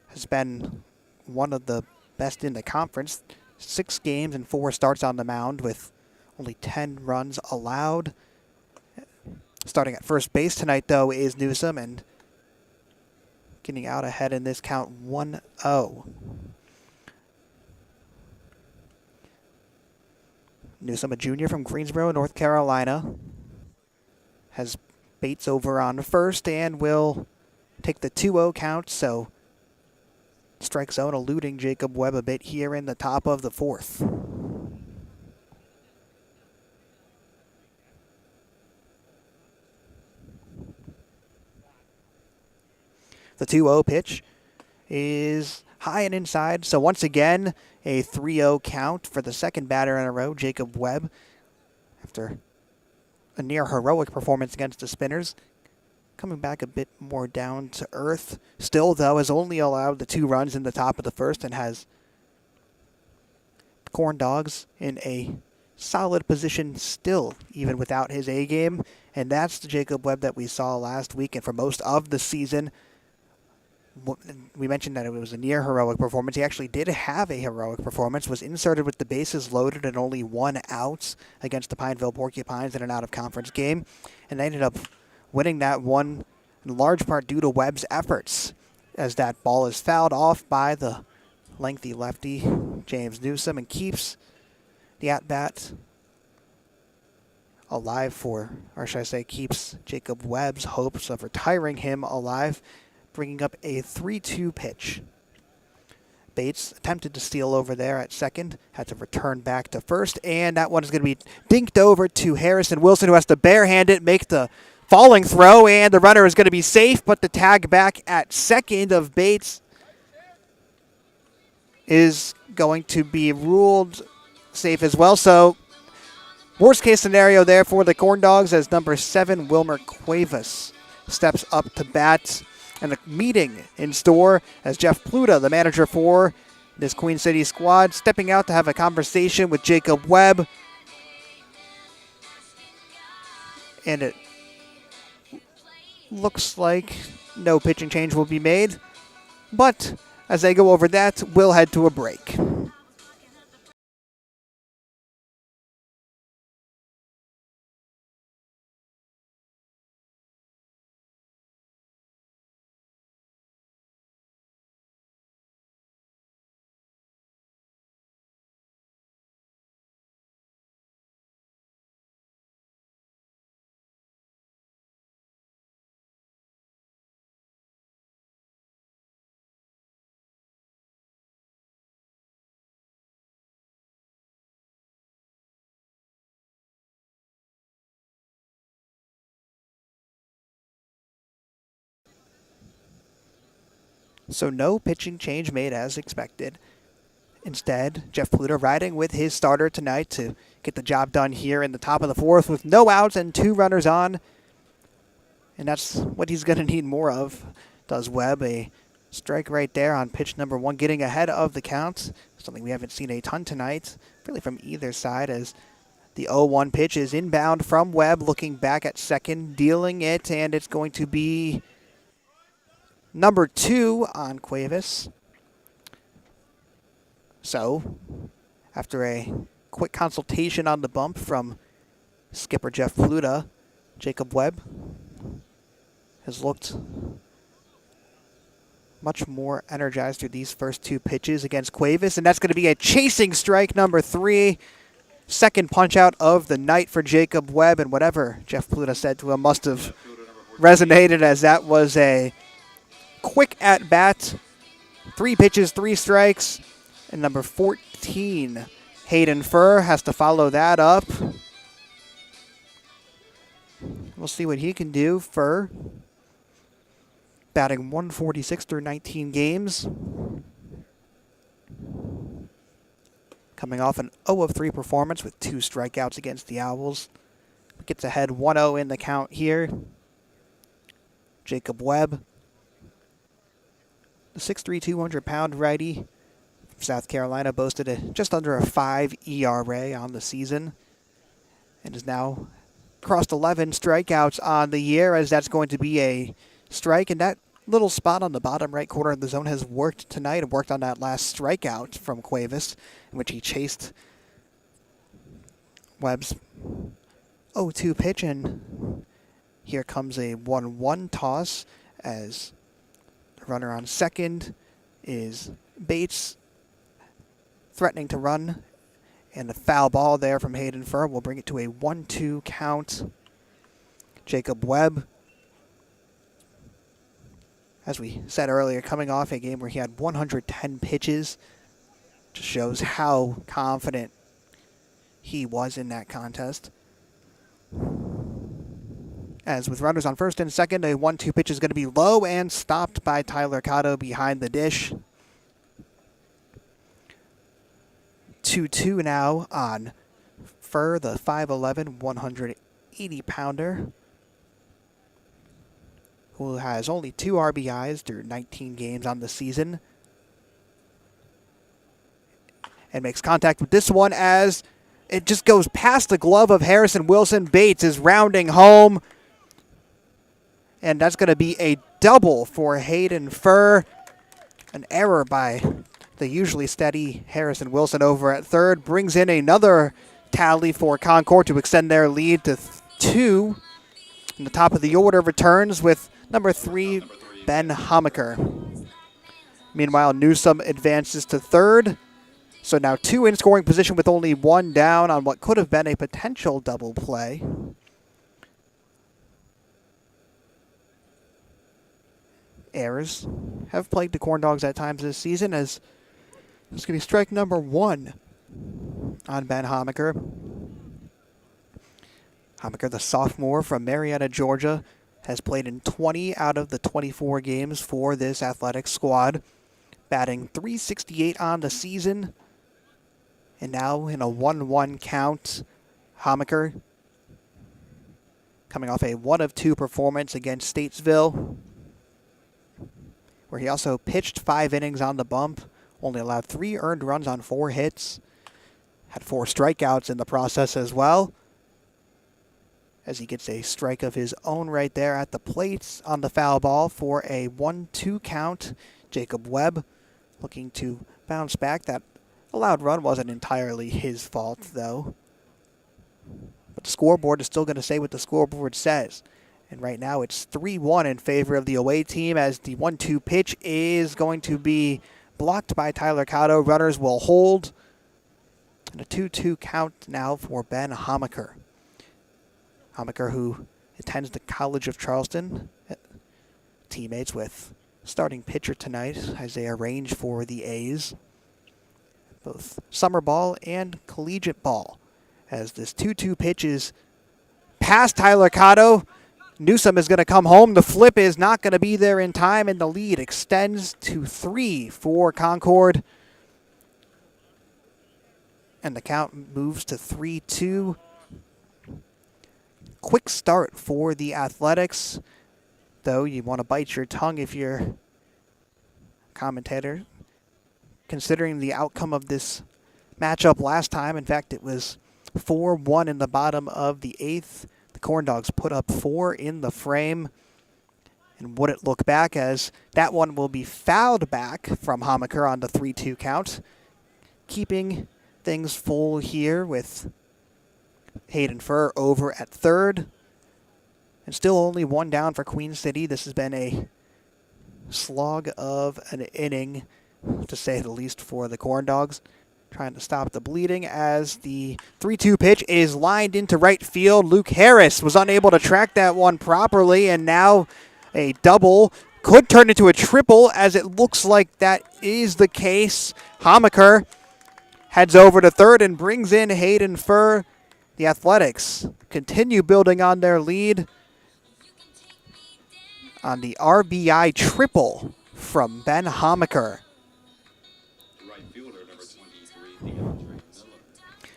has been one of the best in the conference. 6 games and 4 starts on the mound with only 10 runs allowed. Starting at first base tonight, though, is Newsom and getting out ahead in this count 1-0. Newsom, a junior from Greensboro, North Carolina, has Bates over on first and will take the 2-0 count, so strike zone eluding Jacob Webb a bit here in the top of the fourth. The 2-0 pitch is high and inside, so once again, a 3-0 count for the second batter in a row, Jacob Webb, after a near heroic performance against the Spinners. Coming back a bit more down to earth. Still, though, has only allowed the 2 runs in the top of the first and has Corndogs in a solid position still, even without his A game. And that's the Jacob Webb that we saw last week and for most of the season. We mentioned that it was a near heroic performance. He actually did have a heroic performance, was inserted with the bases loaded and only 1 out against the Pineville Porcupines in an out-of-conference game, and they ended up winning that one in large part due to Webb's efforts, as that ball is fouled off by the lengthy lefty, James Newsom, and keeps the at-bat alive for, or should I say, keeps Jacob Webb's hopes of retiring him alive, bringing up a 3-2 pitch. Bates attempted to steal over there at second, had to return back to first, and that one is going to be dinked over to Harrison Wilson, who has to barehand it, make the falling throw, and the runner is going to be safe, but the tag back at second of Bates is going to be ruled safe as well. So, worst case scenario there for the Corndogs as number 7, Wilmer Cuevas, steps up to bat. And a meeting in store as Jeff Pluta, the manager for this Queen City squad, stepping out to have a conversation with Jacob Webb. And it looks like no pitching change will be made. But as they go over that, we'll head to a break. So no pitching change made as expected. Instead, Jeff Pluta riding with his starter tonight to get the job done here in the top of the fourth with no outs and 2 runners on. And that's what he's going to need more of does Webb. A strike right there on pitch number 1, getting ahead of the count. Something we haven't seen a ton tonight, really from either side, as the 0-1 pitch is inbound from Webb, looking back at second, dealing it, and it's going to be number 2 on Cuevas. So, after a quick consultation on the bump from skipper Jeff Pluta, Jacob Webb has looked much more energized through these first 2 pitches against Cuevas, and that's going to be a chasing strike number 3. Second punch out of the night for Jacob Webb, and whatever Jeff Pluta said to him must have resonated, as that was a quick at bat. 3 pitches, 3 strikes, and number 14, Hayden Furr, has to follow that up. We'll see what he can do. Furr batting 146 through 19 games. Coming off an 0-3 performance with 2 strikeouts against the Owls. Gets ahead 1-0 in the count here. Jacob Webb, the 6'3", 200-pound righty from South Carolina, boasted just under a 5 ERA on the season, and has now crossed 11 strikeouts on the year, as that's going to be a strike. And that little spot on the bottom right corner of the zone has worked tonight, and worked on that last strikeout from Cuevas, in which he chased Webb's 0-2 pitch. And here comes a 1-1 toss, as the runner on second is Bates, threatening to run, and the foul ball there from Hayden Furr will bring it to a 1-2 count. Jacob Webb, as we said earlier, coming off a game where he had 110 pitches, just shows how confident he was in that contest. As with runners on first and second, a 1-2 pitch is going to be low and stopped by Tyler Cotto behind the dish. 2-2 now on Furr, the 5'11", 180-pounder, who has only 2 RBIs through 19 games on the season. And makes contact with this one as it just goes past the glove of Harrison Wilson. Bates is rounding home, and that's going to be a double for Hayden Furr. An error by the usually steady Harrison Wilson over at third brings in another tally for Concord to extend their lead to 2. And the top of the order returns with number 3, Ben Homaker. Meanwhile, Newsom advances to third. So now 2 in scoring position with only 1 down on what could have been a potential double play. Errors have plagued the Corndogs at times this season, as it's going to be strike number 1 on Ben Homaker. Homaker, the sophomore from Marietta, Georgia, has played in 20 out of the 24 games for this athletic squad, batting .368 on the season. And now in a 1-1 count, Homaker, coming off a 1-2 performance against Statesville, where he also pitched 5 innings on the bump, only allowed 3 earned runs on 4 hits, had 4 strikeouts in the process as well, as he gets a strike of his own right there at the plate on the foul ball for a 1-2 count. Jacob Webb looking to bounce back. That allowed run wasn't entirely his fault, though. But the scoreboard is still going to say what the scoreboard says. And right now it's 3-1 in favor of the away team, as the 1-2 pitch is going to be blocked by Tyler Cotto. Runners will hold. And a 2-2 count now for Ben Homaker. Homaker, who attends the College of Charleston, teammates with starting pitcher tonight as they arrange for the A's. Both summer ball and collegiate ball. As this 2-2 pitch is past Tyler Cotto, Newsom is going to come home. The flip is not going to be there in time, and the lead extends to 3 for Concord. And the count moves to 3-2. Quick start for the Athletics. though, you want to bite your tongue if you're a commentator, considering the outcome of this matchup last time. In fact, it was 4-1 in the bottom of the 8th. The Corndogs put up 4 in the frame. And would it look back as that one will be fouled back from Hamaker on the 3-2 count, keeping things full here with Hayden Furr over at third. And still only one down for Queen City. This has been a slog of an inning, to say the least, for the Corndogs. Trying to stop the bleeding as the 3-2 pitch is lined into right field. Luke Harris was unable to track that one properly, and now a double could turn into a triple, as it looks like that is the case. Hamaker heads over to third and brings in Hayden Furr. The Athletics continue building on their lead on the RBI triple from Ben Hamaker.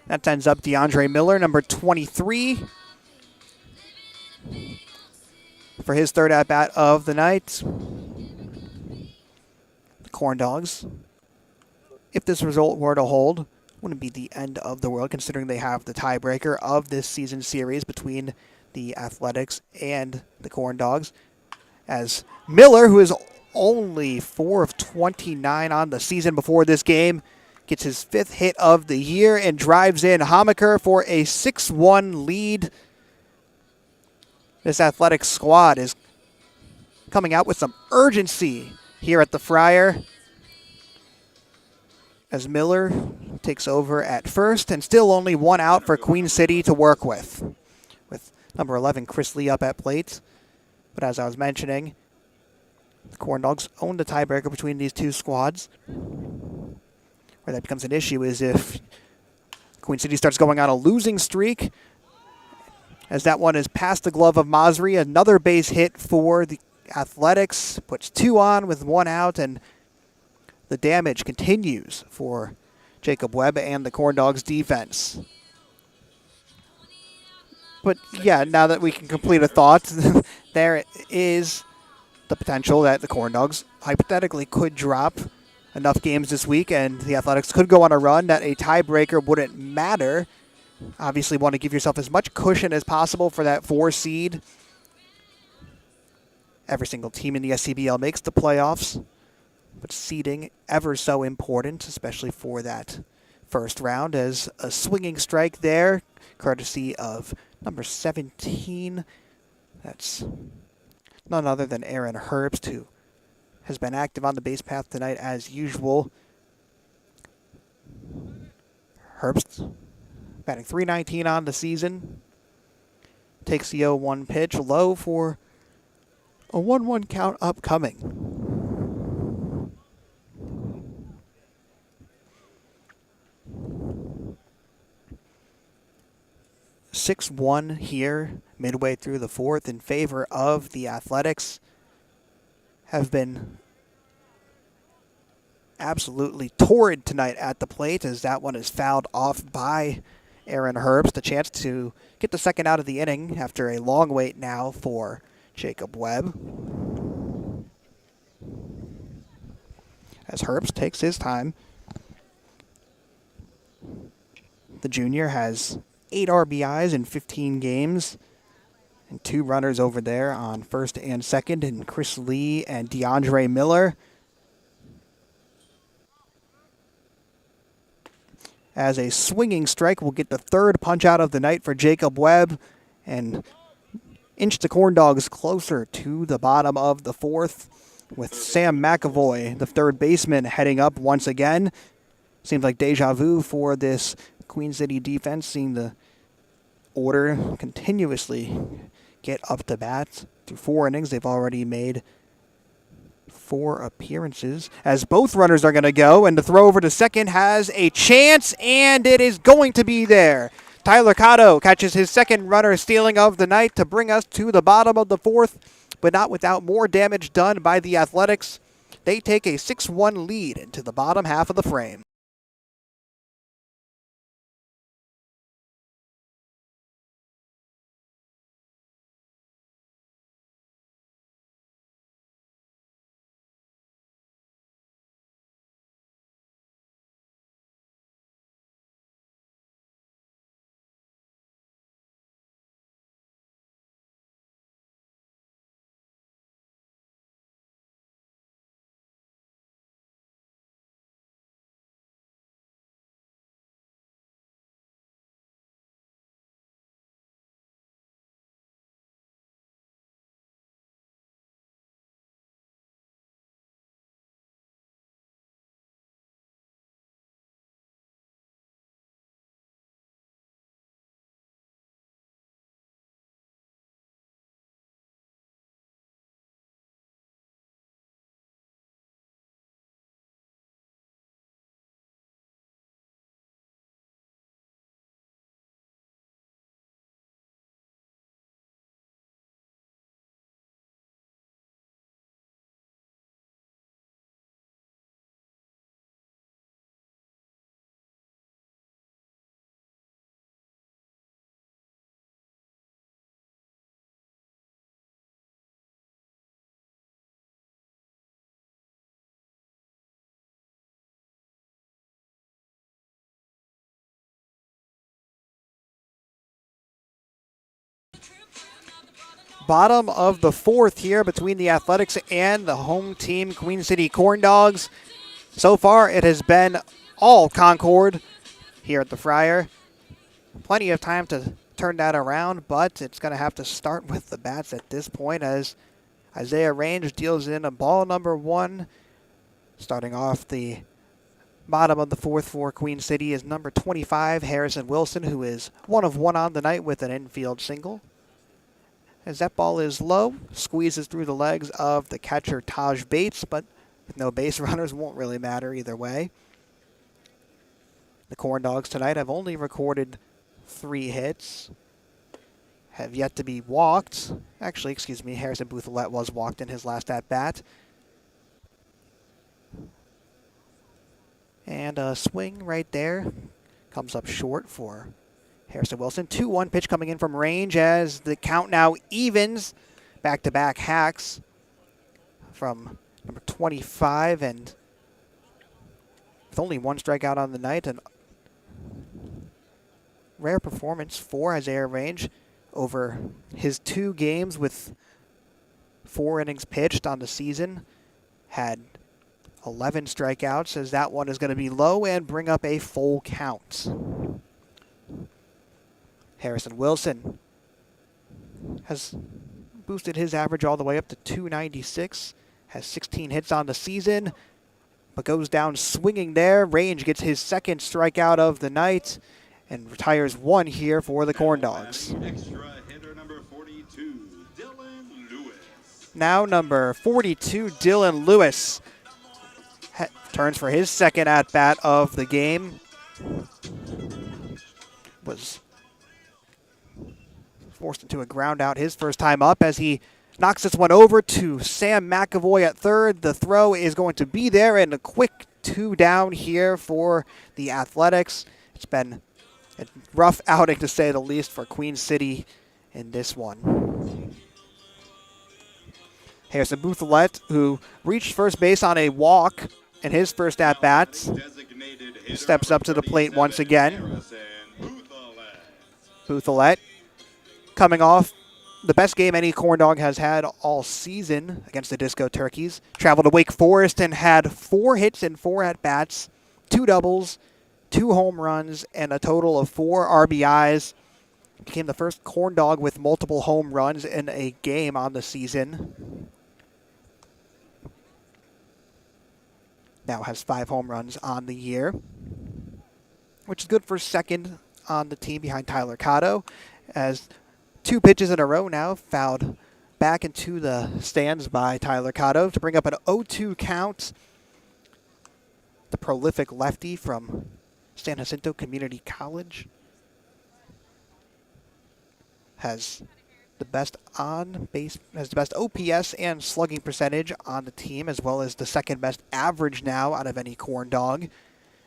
That ends up DeAndre Miller, number 23, for his third at-bat of the night. The Corndogs, if this result were to hold, wouldn't be the end of the world, considering they have the tiebreaker of this season series between the Athletics and the Corndogs. As Miller, who is only 4 of 29 on the season before this game, gets his 5th hit of the year and drives in Hamaker for a 6-1 lead. This Athletics squad is coming out with some urgency here at the Friar, as Miller takes over at first, and still only one out for Queen City to work with number 11 Chris Lee up at plate. But as I was mentioning, the Corndogs own the tiebreaker between these two squads. Where that becomes an issue is if Queen City starts going on a losing streak, as that one is past the glove of Masri. Another base hit for the Athletics, puts 2 on with 1 out, and the damage continues for Jacob Webb and the Corndogs defense. But yeah, now that we can complete a thought, there is the potential that the Corndogs hypothetically could drop enough games this week and the Athletics could go on a run that a tiebreaker wouldn't matter. Obviously want to give yourself as much cushion as possible for that 4 seed. Every single team in the SCBL makes the playoffs, but seeding ever so important, especially for that first round, as a swinging strike there, courtesy of number 17. That's none other than Aaron Herbst, who has been active on the base path tonight as usual. Herbst batting .319 on the season. Takes the 0-1 pitch low for a 1-1 count upcoming. (6-1) here midway through the 4th in favor of the Athletics. Have been absolutely torrid tonight at the plate, as that one is fouled off by Aaron Herbst. A chance to get the second out of the inning after a long wait now for Jacob Webb, as Herbst takes his time. The junior has 8 RBIs in 15 games, and 2 runners over there on first and second, and Chris Lee and DeAndre Miller. As a swinging strike will get the 3rd punch out of the night for Jacob Webb, and inch the Corndogs closer to the bottom of the 4th, with Sam McAvoy, the 3rd baseman, heading up once again. Seems like deja vu for this Queen City defense, seeing the order continuously get up to bat. Through 4 innings, they've already made 4 appearances, as both runners are going to go, and the throw over to second has a chance, and it is going to be there. Tyler Cotto catches his 2nd runner stealing of the night to bring us to the bottom of the 4th, but not without more damage done by the Athletics. They take a 6-1 lead into the bottom half of the frame. Bottom of the fourth here between the Athletics and the home team, Queen City Corndogs. So far, it has been all Concord here at the Friar. Plenty of time to turn that around, but it's going to have to start with the bats at this point as Isaiah Range deals in a ball number 1. Starting off the bottom of the fourth for Queen City is number 25, Harrison Wilson, who is 1 of 1 on the night with an infield single. As that ball is low, squeezes through the legs of the catcher Taj Bates, but with no base runners, won't really matter either way. The Corndogs tonight have only recorded 3 hits, have yet to be walked. Actually, excuse me, Harrison Boothellette was walked in his last at-bat. And a swing right there comes up short for Harrison Wilson. 2-1 pitch coming in from Range as the count now evens. Back-to-back hacks from number 25, and with only 1 strikeout on the night, an rare performance for Isaiah Range over his 2 games with 4 innings pitched on the season. Had 11 strikeouts, as that one is going to be low and bring up a full count. Harrison Wilson has boosted his average all the way up to 296, has 16 hits on the season, but goes down swinging there. Range gets his 2nd strikeout of the night and retires 1 here for the Corndogs. Extra hitter number 42, Dylan Lewis. Now number 42, Dylan Lewis, turns for his 2nd at-bat of the game. Was forced into a ground out his first time up as he knocks this one over to Sam McAvoy at third. The throw is going to be there, and a quick 2 down here for the Athletics. It's been a rough outing, to say the least, for Queen City in this one. Harrison Boothellette, who reached first base on a walk in his first at-bat, steps up to the plate once again. Boothellette coming off the best game any Corndog has had all season against the Disco Turkeys. Traveled to Wake Forest and had 4 hits and 4 at-bats, 2 doubles, 2 home runs, and a total of 4 RBIs. Became the first Corndog with multiple home runs in a game on the season. Now has 5 home runs on the year, which is good for 2nd on the team behind Tyler Cotto, as 2 pitches in a row now fouled back into the stands by Tyler Cotto to bring up an 0-2 count. The prolific lefty from San Jacinto Community College has the best OPS and slugging percentage on the team, as well as the 2nd best average now out of any Corndog.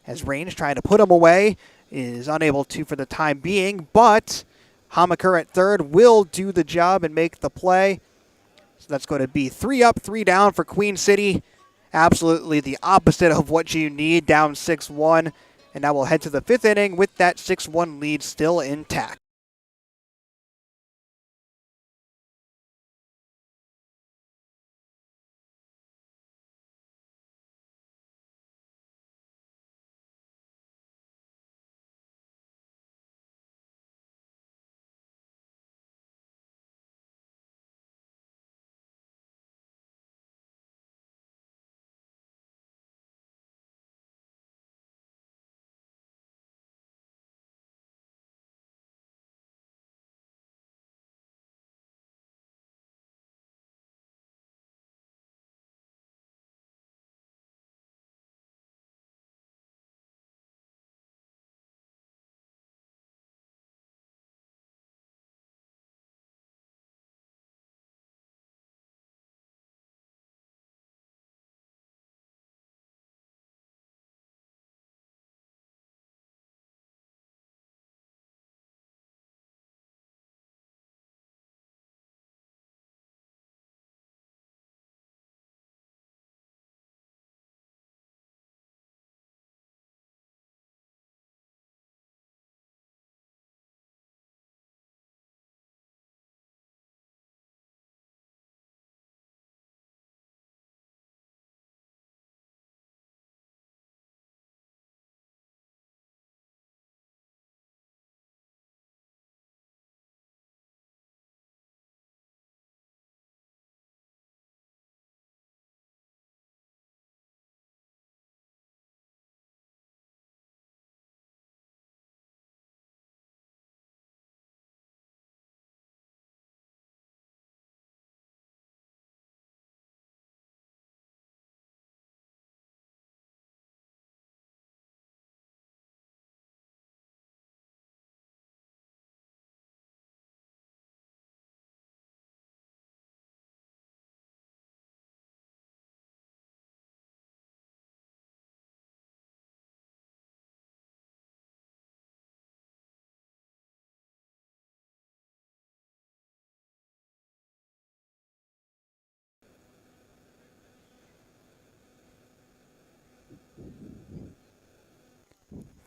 As Range trying to put him away, is unable to for the time being, but Hamaker at third will do the job and make the play. So that's going to be 3 up, 3 down for Queen City. Absolutely the opposite of what you need, down 6-1. And now we'll head to the 5th inning with that 6-1 lead still intact.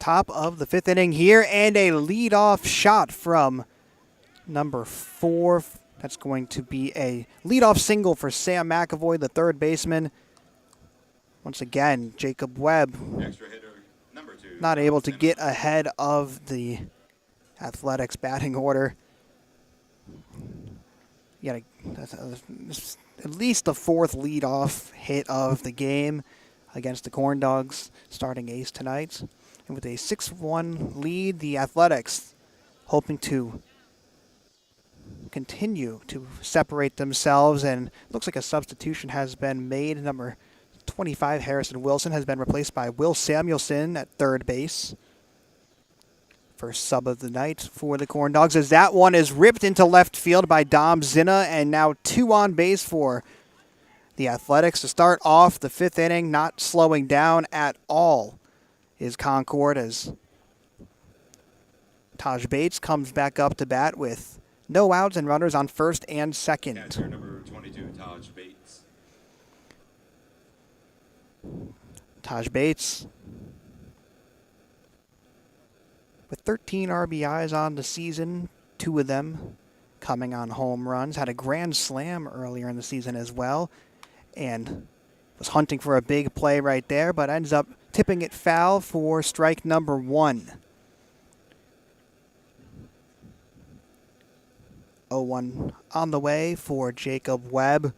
top of the 5th inning here, and a leadoff shot from number 4. That's going to be a leadoff single for Sam McAvoy, the third baseman. Once again, Jacob Webb Extra hitter, number 2. not able to get ahead of the Athletics batting order. You gotta, at least the 4th leadoff hit of the game against the Corndogs, starting ace tonight. And with a 6-1 lead, the Athletics hoping to continue to separate themselves, and looks like a substitution has been made. Number 25, Harrison Wilson, has been replaced by Will Samuelson at third base. First sub of the night for the Corndogs, as that one is ripped into left field by Dom Zinna, and now 2 on base for the Athletics to start off the 5th inning. Not slowing down at all is Concord, as Taj Bates comes back up to bat with no outs and runners on first and second. Catcher number 22, Taj Bates. Taj Bates with 13 RBIs on the season, 2 of them coming on home runs. Had a grand slam earlier in the season as well, and was hunting for a big play right there, but ends up tipping it foul for strike number 1. 0-1 on the way for Jacob Webb.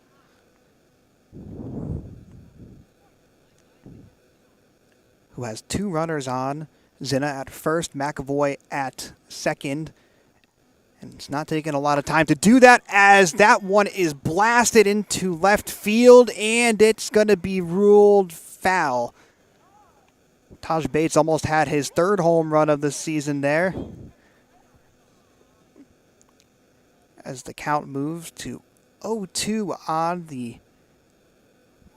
Who has 2 runners on. Zinna at first, McAvoy at second. And it's not taking a lot of time to do that, as that one is blasted into left field, and it's going to be ruled foul. Taj Bates almost had his 3rd home run of the season there, as the count moves to 0-2 on the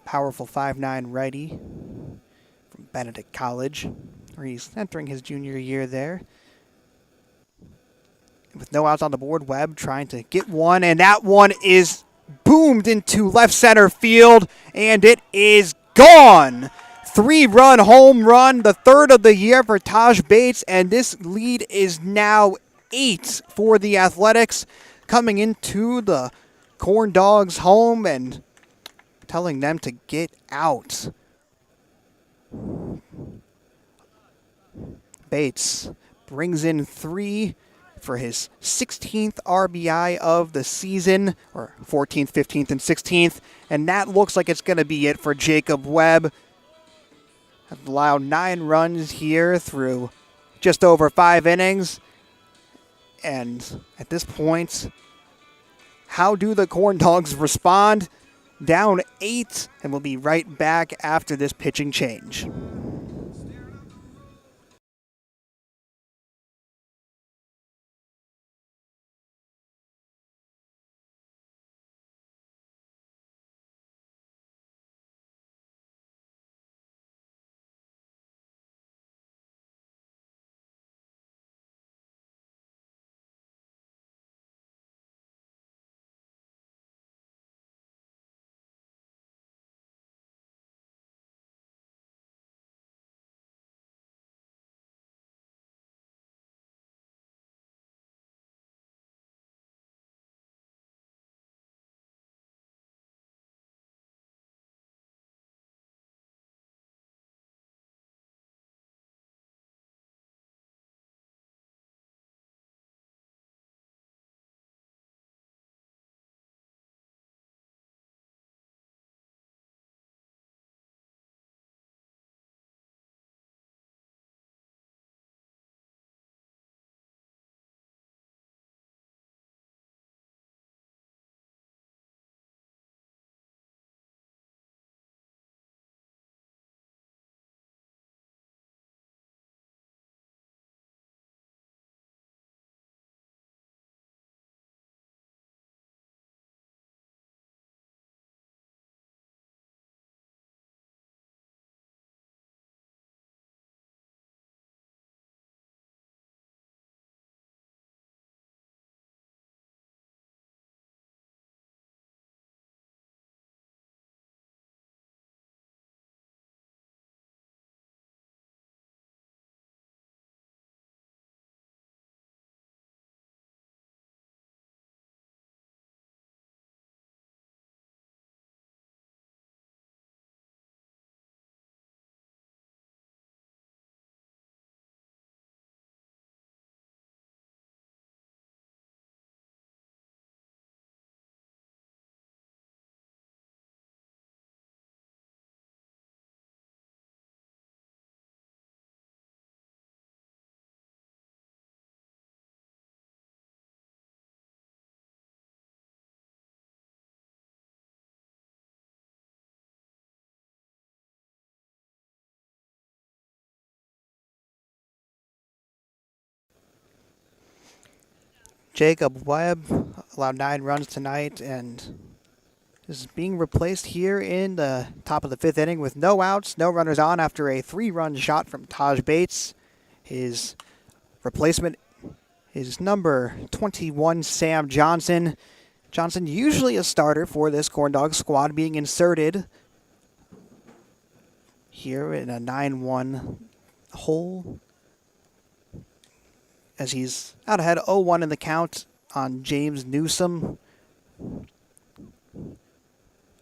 powerful 5'9" righty from Benedict College, where he's entering his junior year there. With no outs on the board, Webb trying to get one, and that one is boomed into left center field, and it is gone. 3-run home run, the 3rd of the year for Taj Bates, and this lead is now 8 for the Athletics, coming into the Corndogs home and telling them to get out. Bates brings in 3 for his 16th RBI of the season, or 14th, 15th, and 16th, and that looks like it's going to be it for Jacob Webb. Have allowed 9 runs here through just over 5 innings, and at this point, how do the Corndogs respond? Down 8, and we'll be right back after this pitching change. Jacob Webb allowed 9 runs tonight and is being replaced here in the top of the 5th inning with no outs, no runners on after a 3-run shot from Taj Bates. His replacement is number 21, Sam Johnson. Johnson, usually a starter for this Corndogs squad, being inserted here in a 9-1 hole as he's out ahead 0-1 in the count on James Newsom,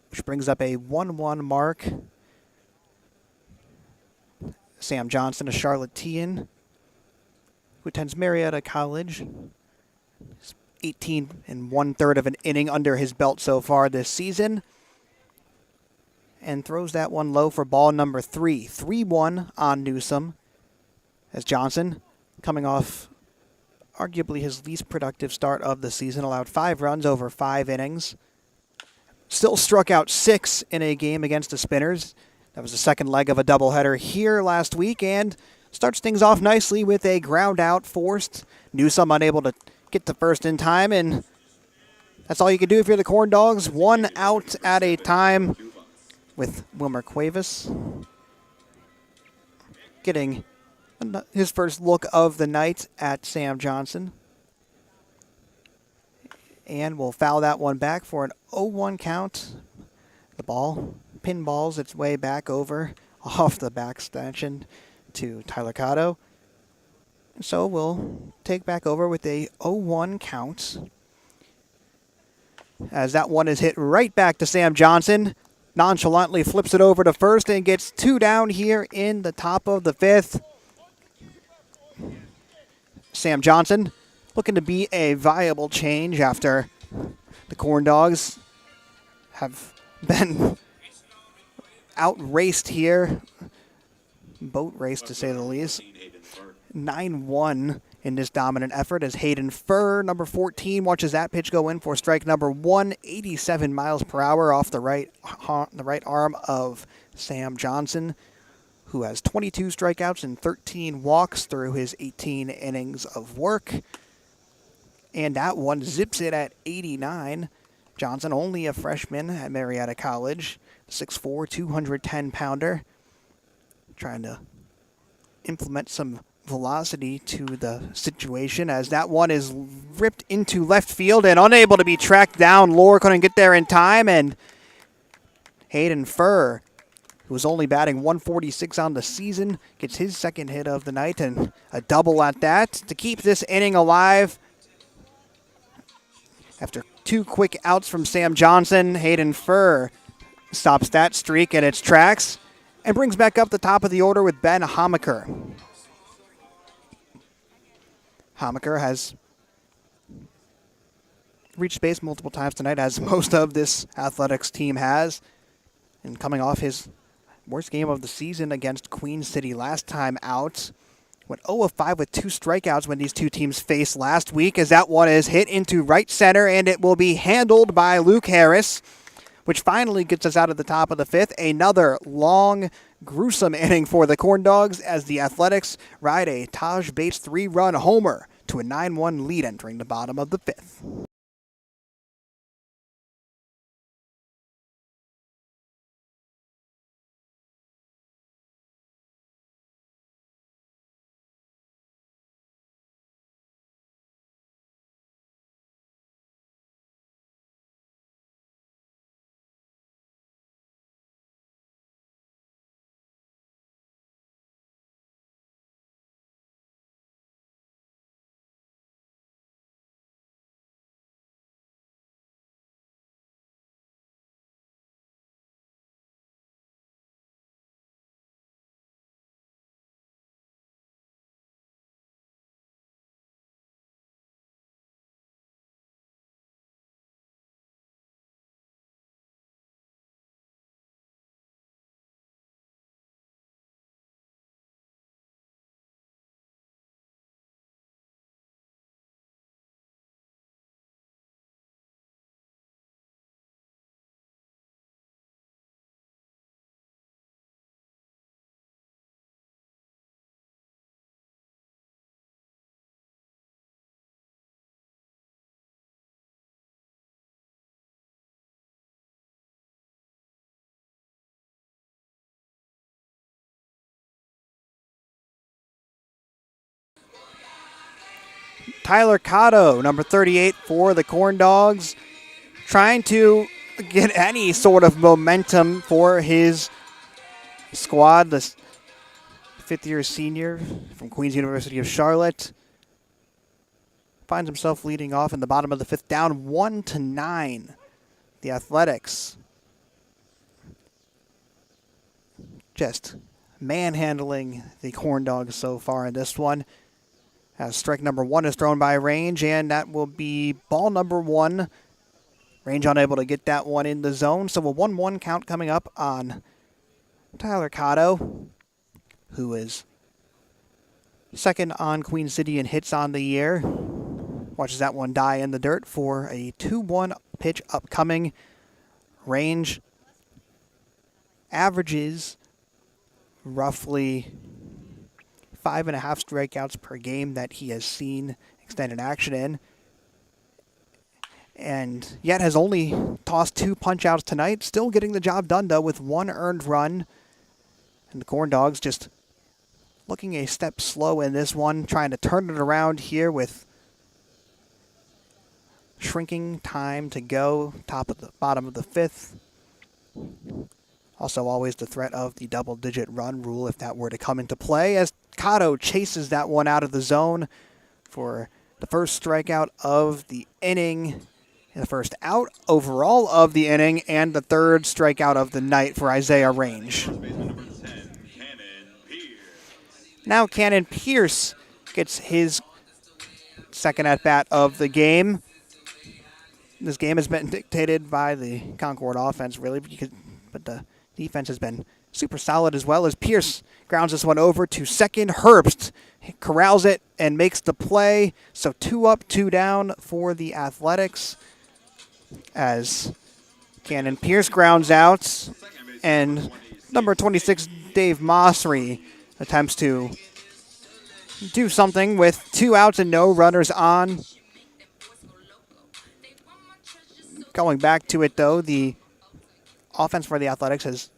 which brings up a 1-1 mark. Sam Johnson, a Charlottean who attends Marietta College. 18 1/3 of an inning under his belt so far this season. And throws that one low for ball number 3. 3-1 on Newsom as Johnson, coming off arguably his least productive start of the season, allowed 5 runs over 5 innings. Still struck out 6 in a game against the Spinners. That was the second leg of a doubleheader here last week, and starts things off nicely with a ground out forced. Newsom unable to get to first in time, and that's all you can do if you're the Corndogs. 1 out at a time with Wilmer Cuevas getting his first look of the night at Sam Johnson. And we'll foul that one back for an 0-1 count. The ball pinballs its way back over off the back stanchion to Tyler Cotto. So we'll take back over with a 0-1 count. As that one is hit right back to Sam Johnson. Nonchalantly flips it over to first and gets 2 down here in the top of the 5th. Sam Johnson looking to be a viable change after the Corndogs have been outraced here. Boat race, to say the least. 9-1 in this dominant effort as Hayden Furr, number 14, watches that pitch go in for strike number 1. 87 miles per hour off the right arm of Sam Johnson, who has 22 strikeouts and 13 walks through his 18 innings of work. And that one zips it at 89. Johnson, only a freshman at Marietta College, 6'4", 210-pounder, trying to implement some velocity to the situation as that one is ripped into left field and unable to be tracked down. Lohr couldn't get there in time, and Hayden Furr, who was only batting 146 on the season, gets his second hit of the night and a double at that to keep this inning alive. After 2 quick outs from Sam Johnson, Hayden Furr stops that streak in its tracks and brings back up the top of the order with Ben Homaker. Homaker has reached base multiple times tonight, as most of this athletics team has, and coming off his worst game of the season against Queen City last time out. Went 0-5 with 2 strikeouts when these two teams faced last week, as that one is hit into right center, and it will be handled by Luke Harris, which finally gets us out of the top of the 5th. Another long, gruesome inning for the Corndogs as the Athletics ride a Taj Bates 3-run homer to a 9-1 lead entering the bottom of the 5th. Tyler Cotto, number 38 for the Corndogs, trying to get any sort of momentum for his squad. The fifth-year senior from Queen's University of Charlotte finds himself leading off in the bottom of the fifth, down 1-9. The Athletics just manhandling the Corndogs so far in this one. As strike number 1 is thrown by Range, and that will be ball number 1. Range unable to get that one in the zone, so a 1-1 count coming up on Tyler Cotto, who is second on Queen City in hits on the year. Watches that one die in the dirt for a 2-1 pitch upcoming. Range averages roughly 5.5 strikeouts per game that he has seen extended action in, and yet has only tossed 2 punch-outs tonight. Still getting the job done, though, with 1 earned run. And the Corndogs just looking a step slow in this one, trying to turn it around here with shrinking time to go, bottom of the fifth. Also always the threat of the double-digit run rule if that were to come into play, as Cotto chases that one out of the zone for the first strikeout of the inning, and the first out overall of the inning, and the third strikeout of the night for Isaiah Range. Now Cannon Pierce gets his second at-bat of the game. This game has been dictated by the Concord offense, really, but the defense has been super solid as well, as Pierce grounds this one over to second. Herbst corrals it and makes the play. So 2 up, 2 down for the Athletics, as Cannon Pierce grounds out, and number 26, Dave Mossry, attempts to do something with 2 outs and no runners on. Going back to it, though, the offense for the Athletics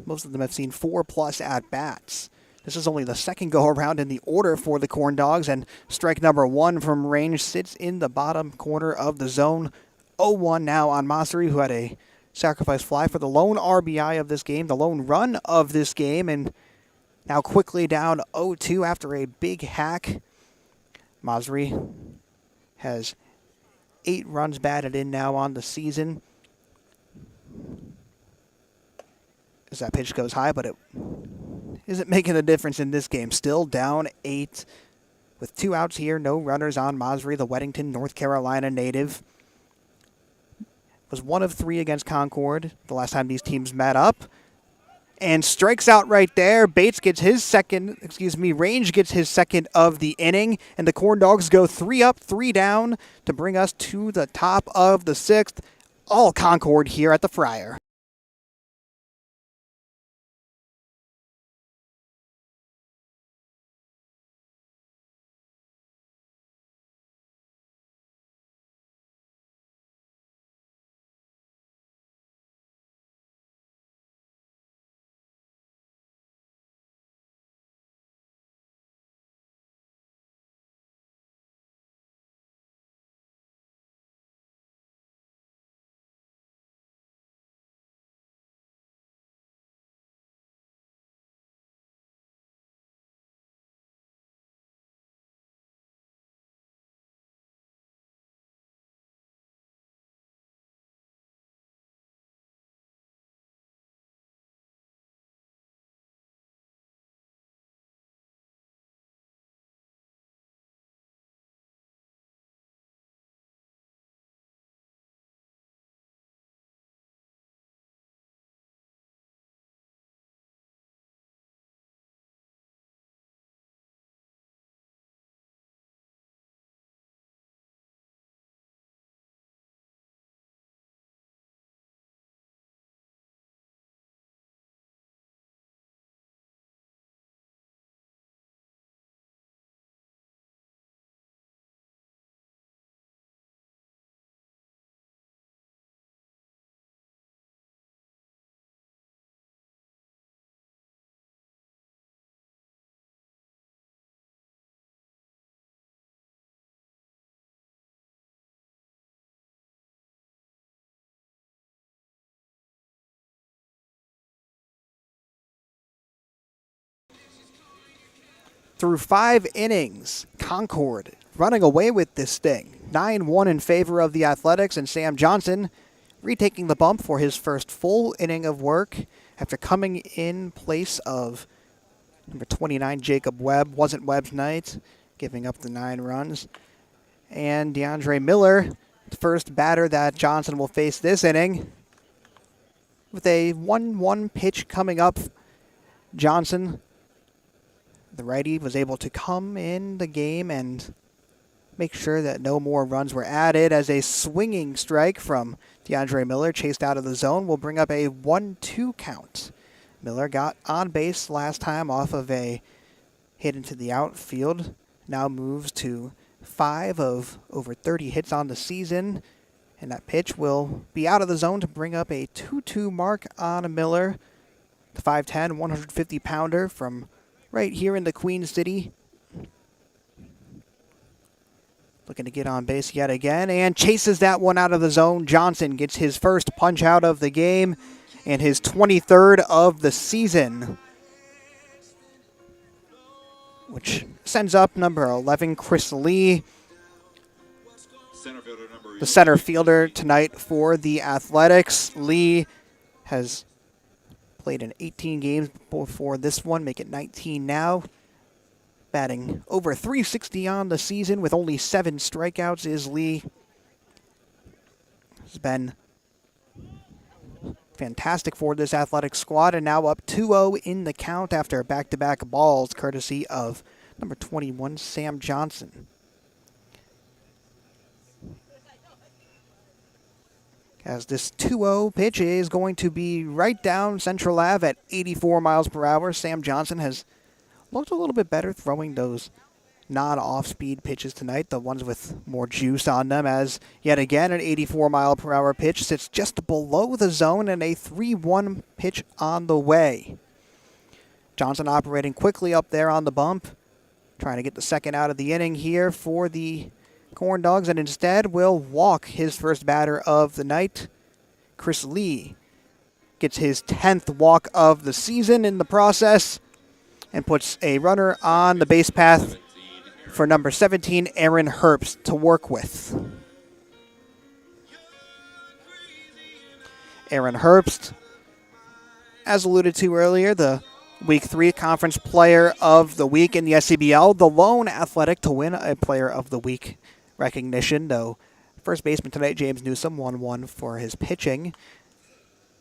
most of them have seen 4+ at-bats. This is only the second go-around in the order for the Corndogs, and strike number 1 from Range sits in the bottom corner of the zone. 0-1 now on Mossry, who had a sacrifice fly for the lone RBI of this game, the lone run of this game, and now quickly down 0-2 after a big hack. Mossry has 8 runs batted in now on the season, as that pitch goes high, but it isn't making a difference in this game. Still down 8 with 2 outs here, no runners on. Mossry, the Weddington, North Carolina native, was 1 of 3 against Concord the last time these teams met up, and strikes out right there. Range gets his second of the inning, and the Corndogs go 3 up, 3 down to bring us to the top of the 6th. All Concord here at the Friar. Through 5 innings, Concord running away with this thing. 9-1 in favor of the Athletics, and Sam Johnson retaking the bump for his first full inning of work after coming in place of number 29, Jacob Webb. Wasn't Webb's night, giving up the 9 runs. And DeAndre Miller, the first batter that Johnson will face this inning, with a 1-1 pitch coming up. Johnson, the righty, was able to come in the game and make sure that no more runs were added, as a swinging strike from DeAndre Miller chased out of the zone will bring up a 1-2 count. Miller got on base last time off of a hit into the outfield. Now moves to 5 of over 30 hits on the season. And that pitch will be out of the zone to bring up a 2-2 mark on Miller. The 5'10", 150-pounder from right here in the Queen City. Looking to get on base yet again and chases that one out of the zone. Johnson gets his first punch out of the game and his 23rd of the season, which sends up number 11, Chris Lee, the center fielder tonight for the Athletics. Lee has played in 18 games before this one, make it 19 now. Batting over .360 on the season with only 7 strikeouts is Lee. Has been fantastic for this Athletics squad, and now up 2-0 in the count after back-to-back balls courtesy of number 21, Sam Johnson. As this 2-0 pitch is going to be right down Central Ave at 84 miles per hour. Sam Johnson has looked a little bit better throwing those non-off-speed pitches tonight, the ones with more juice on them, as yet again an 84-mile-per-hour pitch sits just below the zone and a 3-1 pitch on the way. Johnson operating quickly up there on the bump, trying to get the second out of the inning here for the Corndogs, and instead will walk his first batter of the night. Chris Lee gets his 10th walk of the season in the process and puts a runner on the base path for number 17, Aaron Herbst, to work with. Aaron Herbst, as alluded to earlier, the Week 3 Conference Player of the Week in the SCBL, the lone Athletic to win a Player of the Week recognition, though first baseman tonight, James Newsom, 1-1 for his pitching.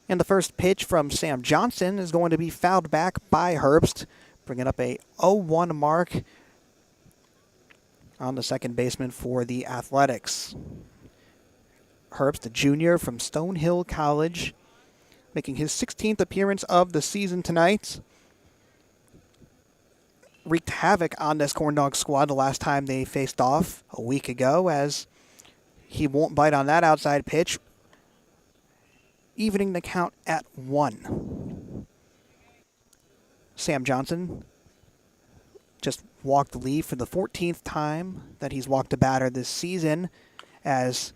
And the first pitch from Sam Johnson is going to be fouled back by Herbst, bringing up a 0-1 mark on the second baseman for the Athletics. Herbst, a junior from Stonehill College, making his 16th appearance of the season tonight. Wreaked havoc on this Corndogs squad the last time they faced off a week ago, as he won't bite on that outside pitch, evening the count at 1. Sam Johnson just walked Lee for the 14th time that he's walked a batter this season, as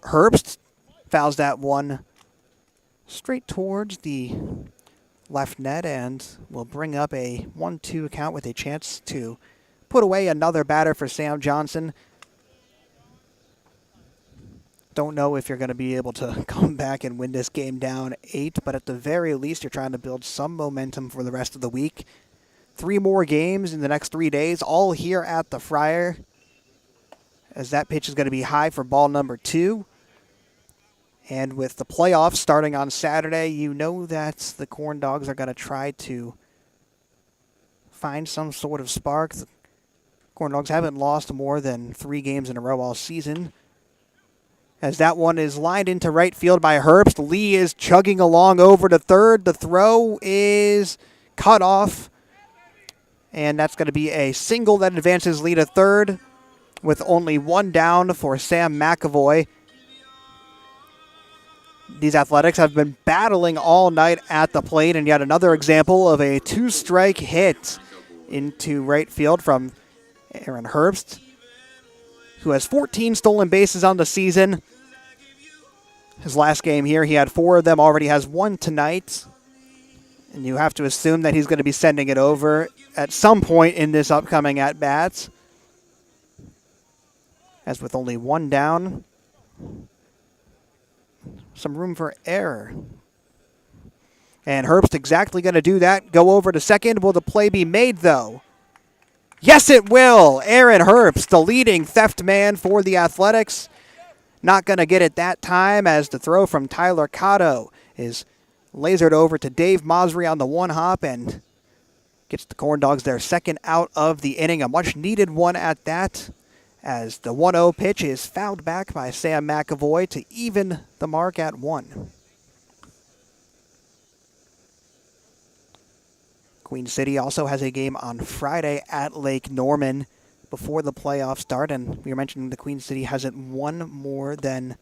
Herbst fouls that one straight towards the left net and will bring up a 1-2 count with a chance to put away another batter for Sam Johnson. Don't know if you're going to be able to come back and win this game down 8, but at the very least, you're trying to build some momentum for the rest of the week. 3 more games in the next 3 days, all here at the Friar, as that pitch is going to be high for ball number 2. And with the playoffs starting on Saturday, you know that the Corndogs are going to try to find some sort of spark. The Corndogs haven't lost more than 3 games in a row all season. As that one is lined into right field by Herbst, Lee is chugging along over to third. The throw is cut off, and that's going to be a single that advances Lee to third with only 1 down for Sam McAvoy. These Athletics have been battling all night at the plate, and yet another example of a 2-strike hit into right field from Aaron Herbst, who has 14 stolen bases on the season. His last game here, he had 4 of them, already has 1 tonight. And you have to assume that he's going to be sending it over at some point in this upcoming at-bats. As with only one down, some room for error. And Herbst exactly going to do that. Go over to second. Will the play be made, though? Yes, it will. Aaron Herbst, the leading theft man for the Athletics. Not going to get it that time as the throw from Tyler Cotto is lasered over to Dave Mosry on the one hop and gets the Corndogs their second out of the inning. A much-needed one at that, as the 1-0 pitch is fouled back by Sam McAvoy to even the mark at 1. Queen City also has a game on Friday at Lake Norman before the playoffs start, and we were mentioning the Queen City hasn't won more than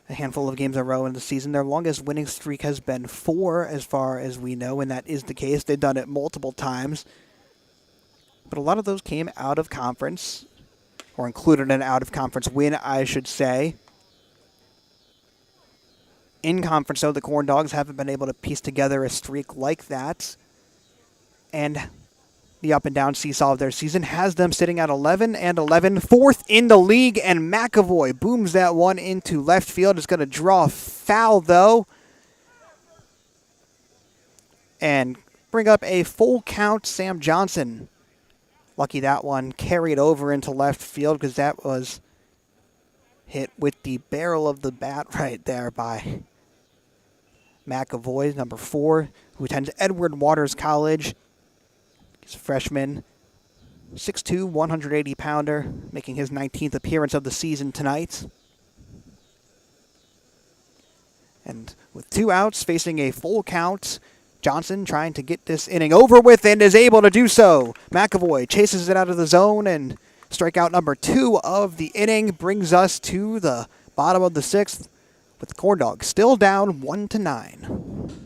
a handful of games in a row in the season. Their longest winning streak has been 4 as far as we know, and that is the case. They've done it multiple times, but a lot of those came out of conference, or included an out-of-conference win, I should say. In conference, though, the Corndogs haven't been able to piece together a streak like that. And the up-and-down seesaw of their season has them sitting at 11-11, fourth in the league, and McAvoy booms that one into left field. It's going to draw a foul, though, and bring up a full count. Sam Johnson, lucky that one carried over into left field because that was hit with the barrel of the bat right there by McAvoy, number 4, who attends Edward Waters College. He's a freshman, 6'2", 180-pounder, making his 19th appearance of the season tonight. And with 2 outs, facing a full count, Johnson trying to get this inning over with and is able to do so. McAvoy chases it out of the zone, and strikeout number 2 of the inning brings us to the bottom of the 6th, with the Corndogs still down 1-9.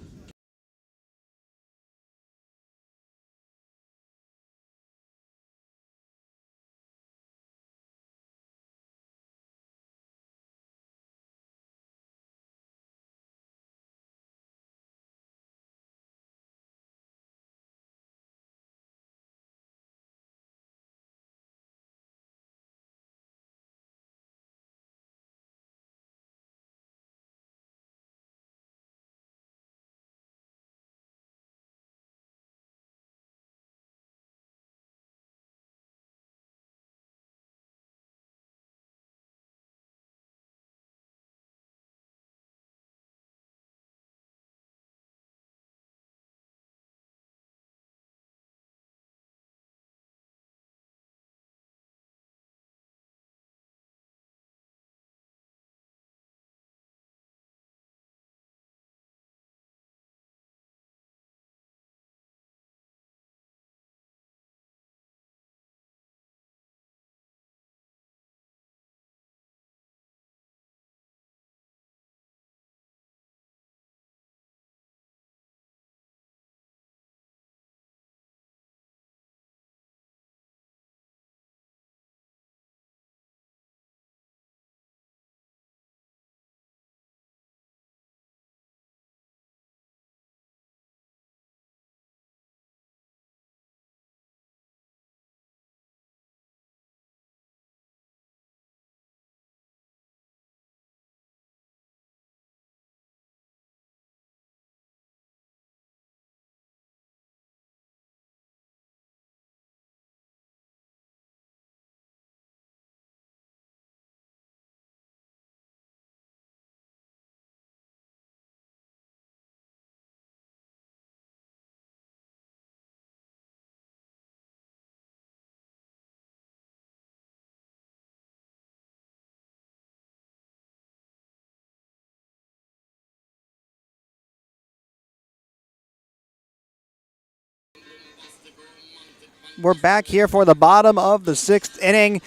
We're back here for the bottom of the 6th inning.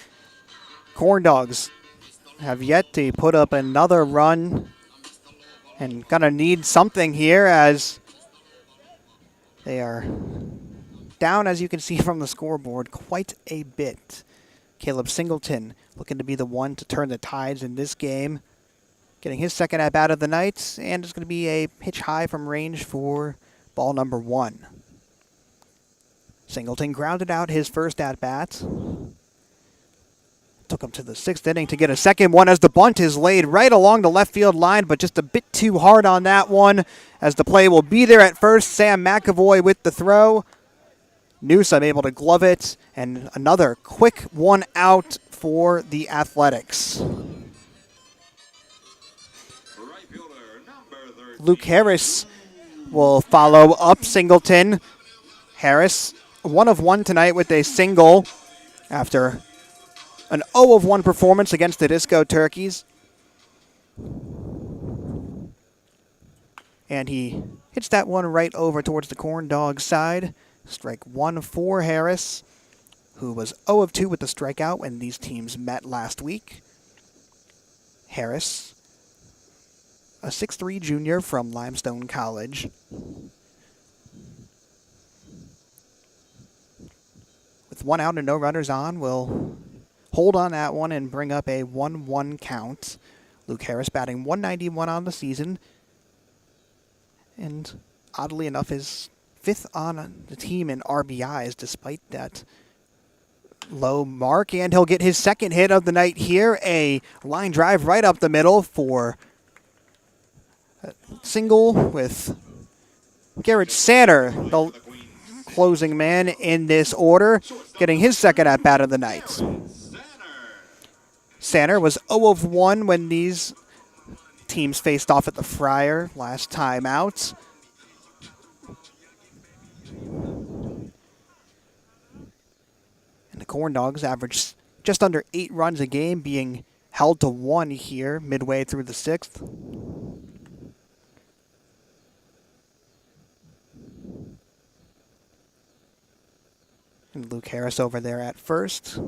Corndogs have yet to put up another run and gonna need something here as they are down, as you can see from the scoreboard, quite a bit. Caleb Singleton looking to be the one to turn the tides in this game, getting his second at-bat of the night, and it's going to be a pitch high from range for Ball number 1. Singleton grounded out his first at-bat. Took him to the 6th inning to get a second one as the bunt is laid right along the left field line, but just a bit too hard on that one as the play will be there at first. Sam McAvoy with the throw. Newsom able to glove it, and another quick one out for the Athletics. Right fielder, number 13. Luke Harris will follow up Singleton. Harris, 1 of 1 tonight with a single after an 0 of 1 performance against the Disco Turkeys. And he hits that one right over towards the Corndogs side. Strike 1 for Harris, who was 0 of 2 with the strikeout when these teams met last week. Harris, a 6'3" junior from Limestone College. With 1 out and no runners on, will hold on that one and bring up a 1-1 count. Luke Harris batting .191 on the season. And oddly enough, is 5th on the team in RBIs despite that low mark. And he'll get his second hit of the night here. A line drive right up the middle for a single with Garrett Sanner, the closing man in this order, getting his second at-bat of the night. Sanner was 0 of 1 when these teams faced off at the Friar last time out. And the Corndogs averaged just under 8 runs a game, being held to 1 here midway through the 6th. And Luke Harris over there at first.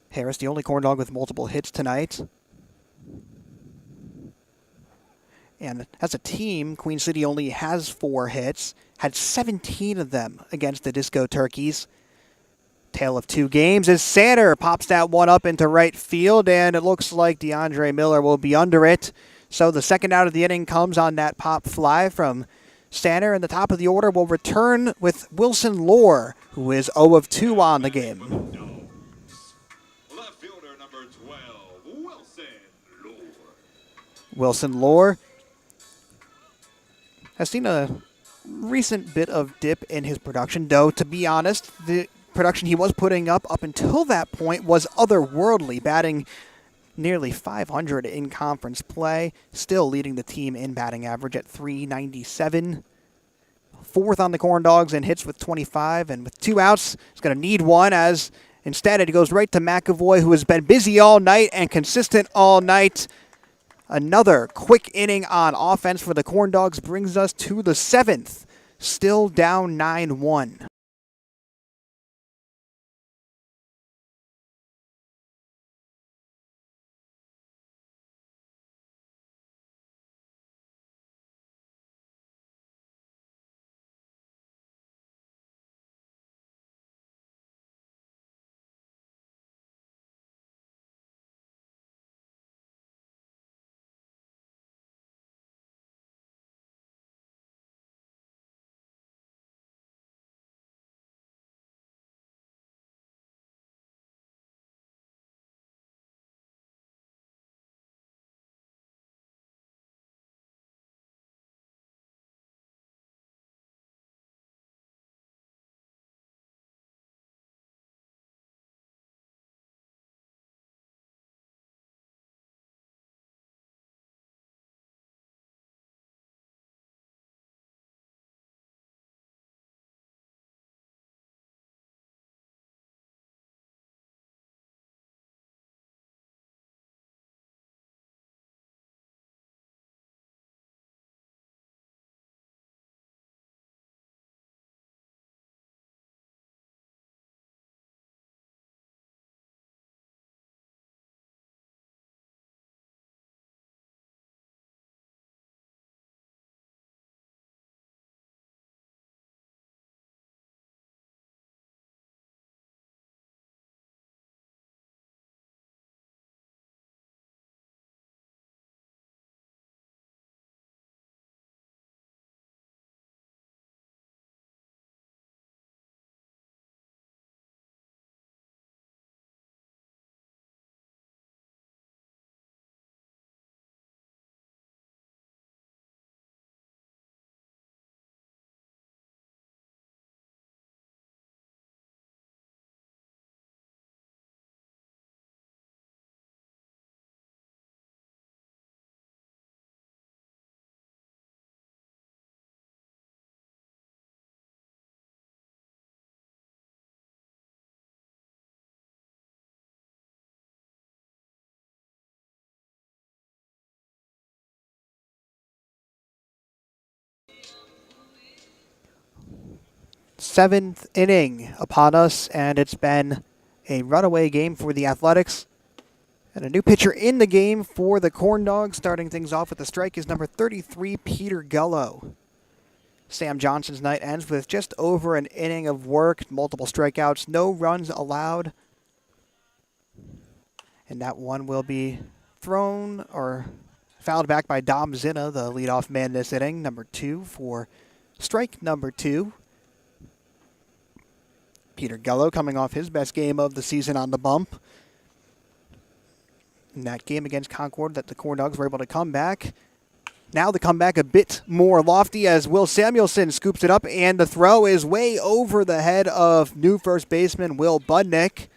Harris, the only Corndog with multiple hits tonight. And as a team, Queen City only has 4 hits, had 17 of them against the Disco Turkeys. Tale of 2 games as Sanner pops that one up into right field, and it looks like DeAndre Miller will be under it. So the second out of the inning comes on that pop fly from Sanner, and the top of the order will return with Wilson Lohr, who is 0 of 2 on the game. Left fielder, number 12, Wilson Lohr. Wilson Lohr has seen a recent bit of dip in his production, though, to be honest, the production he was putting up until that point was otherworldly, batting nearly 500 in conference play, still leading the team in batting average at .397. 4th on the Corndogs in hits with 25, and with 2 outs, he's going to need one, as instead it goes right to McAvoy, who has been busy all night and consistent all night. Another quick inning on offense for the Corndogs brings us to the 7th, still down 9-1. 7th inning upon us, and it's been a runaway game for the Athletics. And a new pitcher in the game for the Corndogs. Starting things off with the strike is number 33, Peter Gullo. Sam Johnson's night ends with just over an inning of work, multiple strikeouts, no runs allowed. And that one will be thrown or fouled back by Dom Zinna, the leadoff man this inning, number 2 for strike number 2. Peter Gullo coming off his best game of the season on the bump. In that game against Concord that the Corndogs were able to come back. Now the comeback a bit more lofty as Will Samuelson scoops it up, and the throw is way over the head of new first baseman Will Budnick,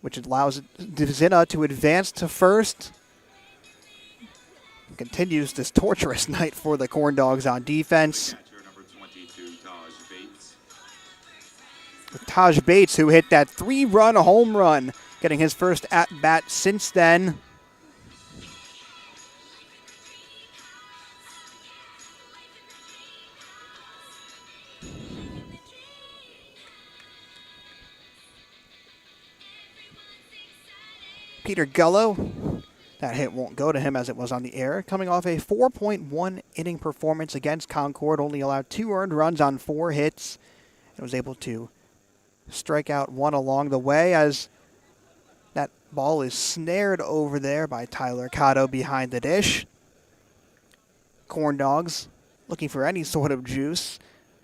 which allows Zinna to advance to first. Continues this torturous night for the Corndogs on defense. Taj Bates, who hit that 3-run home run, getting his first at-bat since then. Peter Gullo, that hit won't go to him as it was on the air, coming off a 4.1 inning performance against Concord, only allowed 2 earned runs on 4 hits, and was able to strike out 1 along the way as that ball is snared over there by Tyler Cotto behind the dish. Corndogs looking for any sort of juice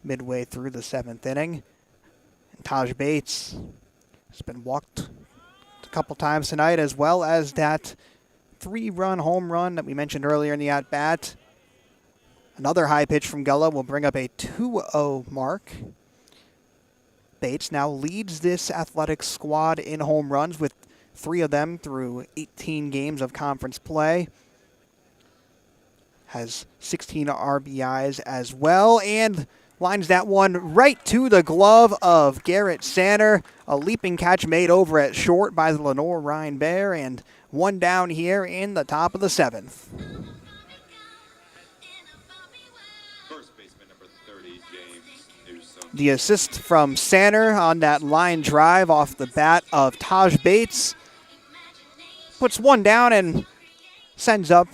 midway through the 7th inning. And Taj Bates has been walked a couple times tonight, as well as that 3-run home run that we mentioned earlier in the at-bat. Another high pitch from Gullo will bring up a 2-0 mark. Bates now leads this Athletics squad in home runs with 3 of them through 18 games of conference play. Has 16 RBIs as well, and lines that one right to the glove of Garrett Sanner. A leaping catch made over at short by the Lenore Rhine Bear, and 1 down here in the top of the 7th. The assist from Sanner on that line drive off the bat of Taj Bates puts 1 down and sends up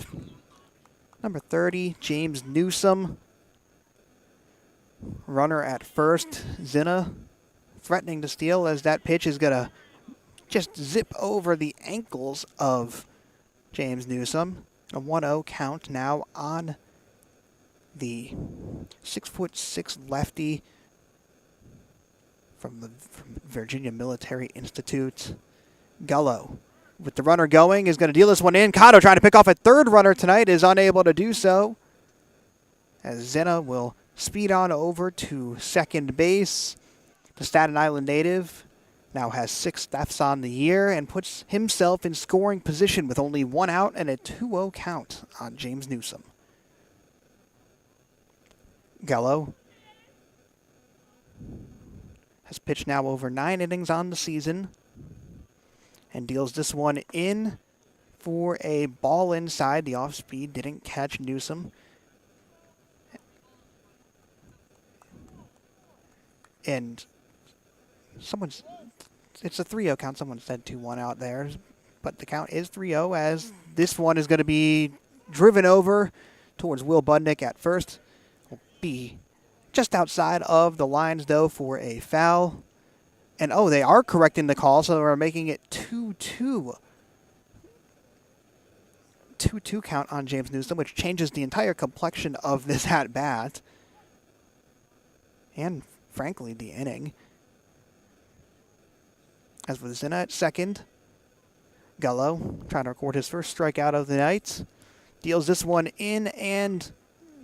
number 30, James Newsom. Runner at first, Zinna threatening to steal as that pitch is going to just zip over the ankles of James Newsom. A 1-0 count now on the 6'6" lefty from Virginia Military Institute. Gullo, with the runner going, is going to deal this one in. Cotto trying to pick off a 3rd runner tonight, is unable to do so, as Zinna will speed on over to second base. The Staten Island native now has 6 thefts on the year and puts himself in scoring position with only 1 out and a 2-0 count on James Newsom. Gullo has pitched now over 9 innings on the season and deals this one in for a ball inside. The off-speed didn't catch Newsom. And it's a 3-0 count. Someone said 2-1 out there, but the count is 3-0 as this one is going to be driven over towards Will Budnick at first. Will be just outside of the lines, though, for a foul. And, they are correcting the call, so we're making it 2-2. 2-2 count on James Newsom, which changes the entire complexion of this at-bat. And, frankly, the inning. As with Zinna at second, Gullo trying to record his first strikeout of the night. Deals this one in, and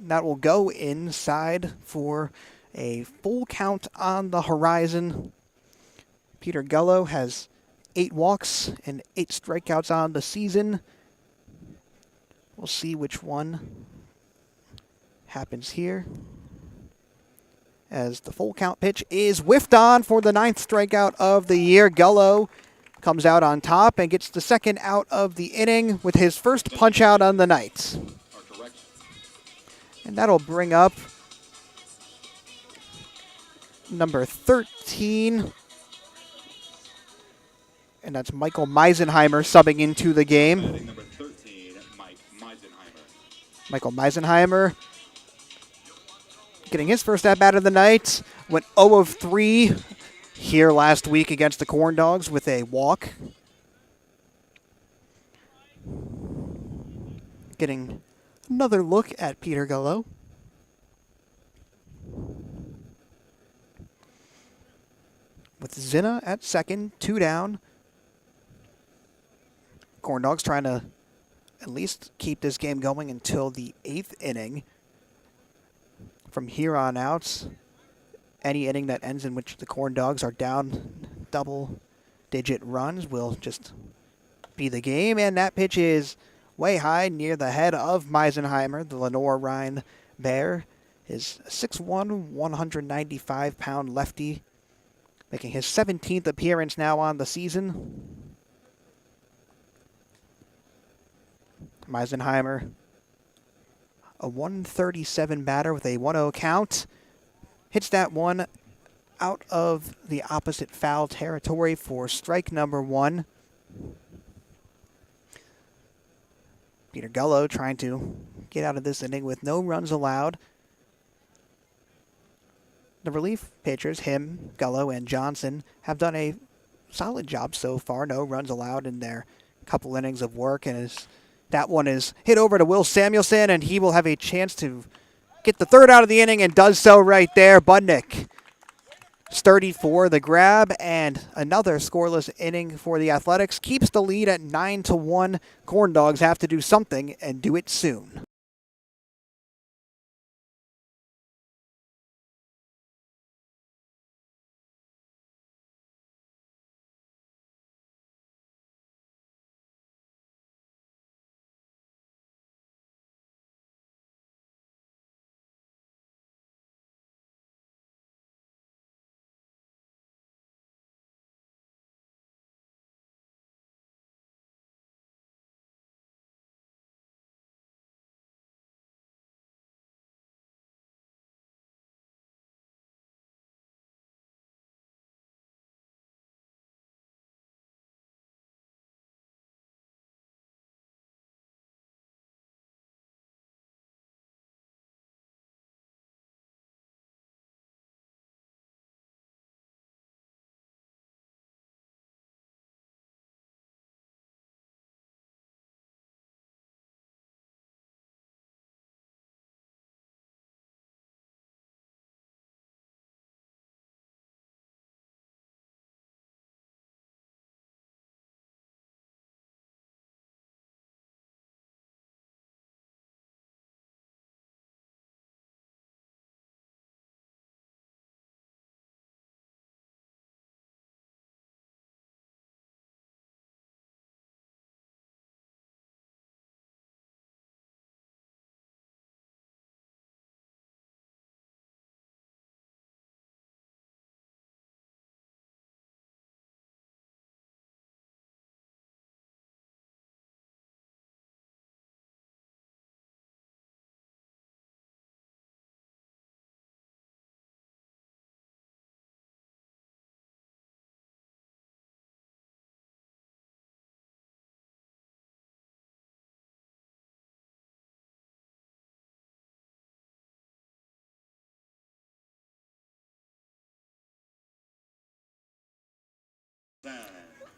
that will go inside for a full count on the horizon. Peter Gullo has 8 walks and 8 strikeouts on the season. We'll see which one happens here, as the full count pitch is whiffed on for the 9th strikeout of the year. Gullo comes out on top and gets the 2nd out of the inning with his first punch out on the night. And that'll bring up number 13. And that's Michael Meisenheimer subbing into the game. Batting number 13, Mike Meisenheimer. Michael Meisenheimer getting his first at-bat of the night. Went 0 of 3 here last week against the Corndogs with a walk. Getting another look at Peter Gallo. With Zinna at second, 2 down. Corndogs trying to at least keep this game going until the 8th inning. From here on out, any inning that ends in which the Corndogs are down double-digit runs will just be the game. And that pitch is way high near the head of Meisenheimer, the Lenore Rhine Bear. His 6'1", 195-pound lefty, making his 17th appearance now on the season. Meisenheimer, a 137 batter with a 1-0 count. Hits that one out of the opposite foul territory for strike number 1. Peter Gullo trying to get out of this inning with no runs allowed. The relief pitchers, him, Gullo, and Johnson, have done a solid job so far. No runs allowed in their couple innings of work, and that one is hit over to Will Samuelson, and he will have a chance to get the third out of the inning and does so right there. Budnick sturdy for the grab, and another scoreless inning for the Athletics. Keeps the lead at 9-1. Corndogs have to do something and do it soon.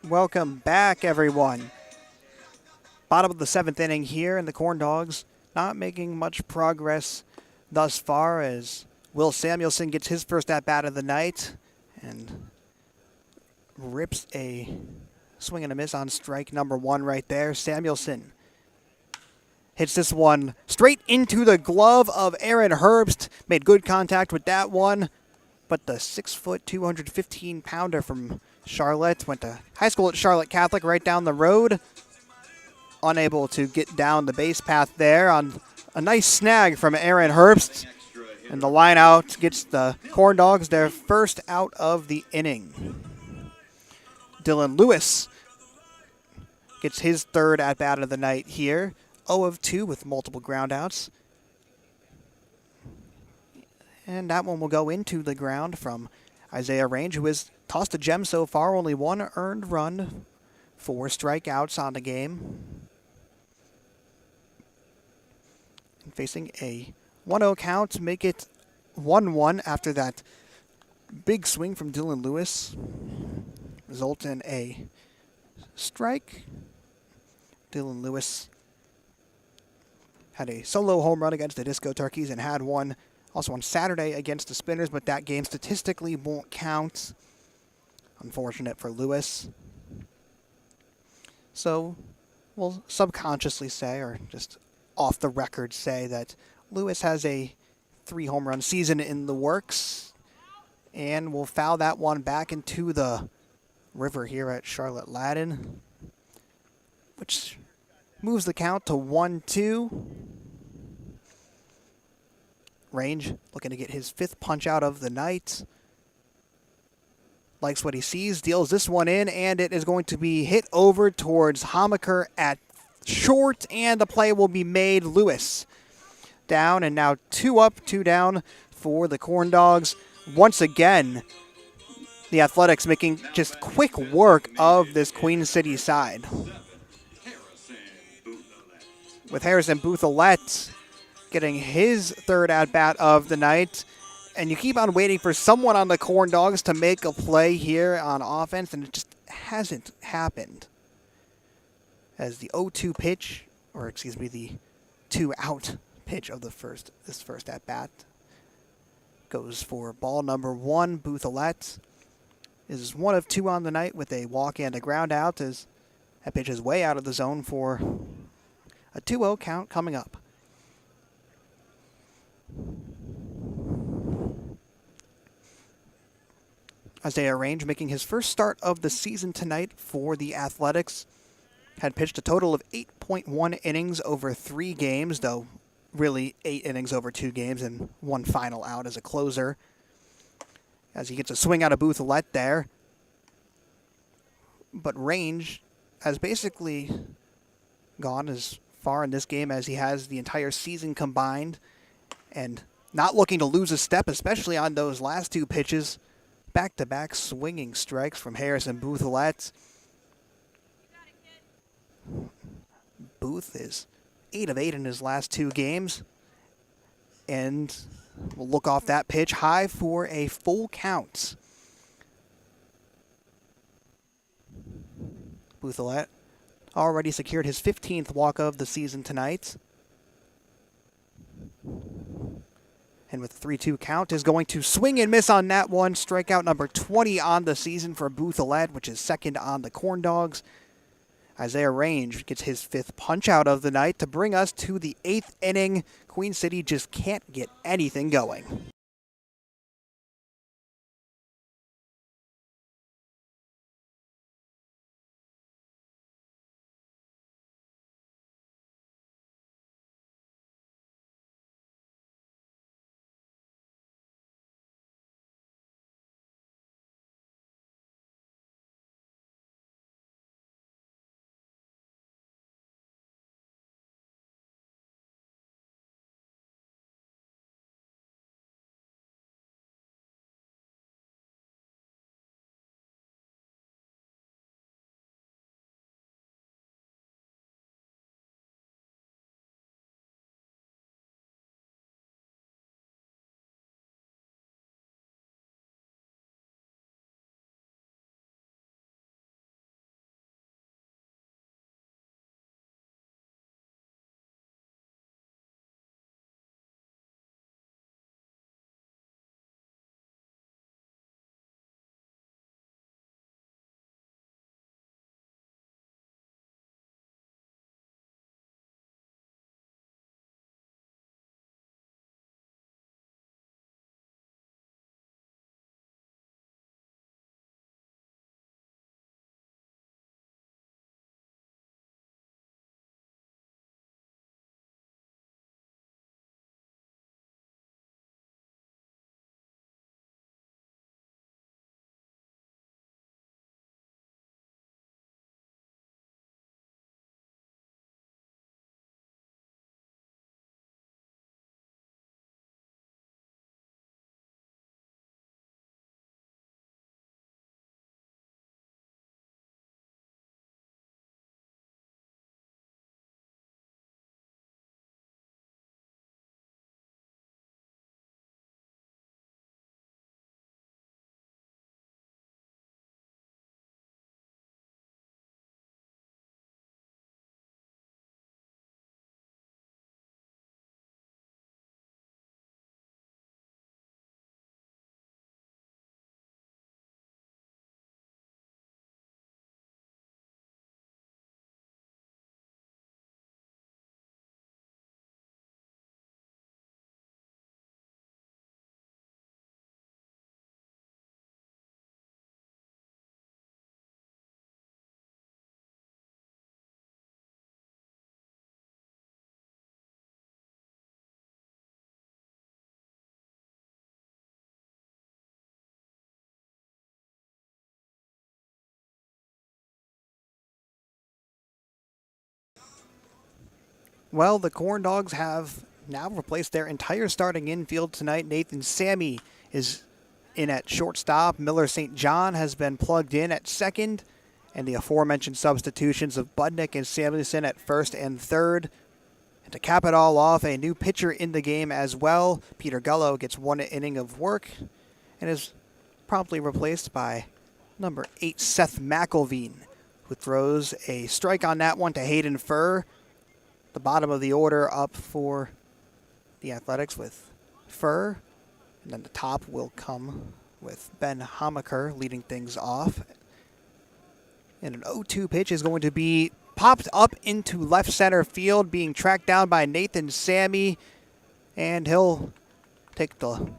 Welcome back, everyone. Bottom of the 7th inning here, and the Corndogs not making much progress thus far as Will Samuelson gets his first at-bat of the night and rips a swing and a miss on strike number 1 right there. Samuelson hits this one straight into the glove of Aaron Herbst. Made good contact with that one, but the 6', 215-pounder from Charlotte went to high school at Charlotte Catholic right down the road. Unable to get down the base path there on a nice snag from Aaron Herbst. And the line out gets the Corndogs their first out of the inning. Dylan Lewis gets his third at-bat of the night here. 0 of 2 with multiple groundouts. And that one will go into the ground from Isaiah Range, who has tossed a gem so far. Only one earned run, 4 strikeouts on the game. And facing a 1-0 count to make it 1-1 after that big swing from Dylan Lewis. Result in a strike. Dylan Lewis had a solo home run against the Disco Turkeys and had one also on Saturday against the Spinners, but that game statistically won't count. Unfortunate for Lewis. So we'll subconsciously say, or just off the record say, that Lewis has a 3 home run season in the works, and we'll foul that one back into the river here at Charlotte Ladin, which moves the count to 1-2. Range looking to get his 5th punch out of the night. Likes what he sees, deals this one in, and it is going to be hit over towards Hamaker at short, and the play will be made. Lewis down, and now 2 up, 2 down for the Corndogs. Once again, the Athletics making just quick work of this Queen City side. With Harrison Bouthelette getting his 3rd at-bat of the night. And you keep on waiting for someone on the Corndogs to make a play here on offense, and it just hasn't happened. As the 0-2 pitch, or excuse me, the 2-out pitch of this first at-bat goes for ball number 1. Bouthelette is 1 of 2 on the night with a walk and a ground out, as that pitch is way out of the zone for a 2-0 count coming up. Isaiah Range making his first start of the season tonight for the Athletics. Had pitched a total of 8.1 innings over 3 games, though really 8 innings over 2 games and 1 final out as a closer. As he gets a swing out of Bouthelette there. But Range has basically gone as far in this game as he has the entire season combined, and not looking to lose a step, especially on those last 2 pitches. Back-to-back swinging strikes from Harrison Bouthelette. Booth is 8 of 8 in his last 2 games. And we'll look off that pitch high for a full count. Bouthelette already secured his 15th walk of the season tonight. And with a 3-2 count, is going to swing and miss on that one. Strikeout number 20 on the season for Bouthelette, which is 2nd on the Corndogs. Isaiah Range gets his 5th punch out of the night to bring us to the 8th inning. Queen City just can't get anything going. Well, the Corndogs have now replaced their entire starting infield tonight. Nathan Sammy is in at shortstop. Miller St. John has been plugged in at second. And the aforementioned substitutions of Budnick and Samuelson at first and third. And to cap it all off, a new pitcher in the game as well. Peter Gullo gets 1 inning of work and is promptly replaced by number 8, Seth McElveen, who throws a strike on that one to Hayden Furr. The bottom of the order up for the Athletics with Furr. And then the top will come with Ben Hamaker leading things off. And an 0-2 pitch is going to be popped up into left center field, being tracked down by Nathan Sammy. And he'll take the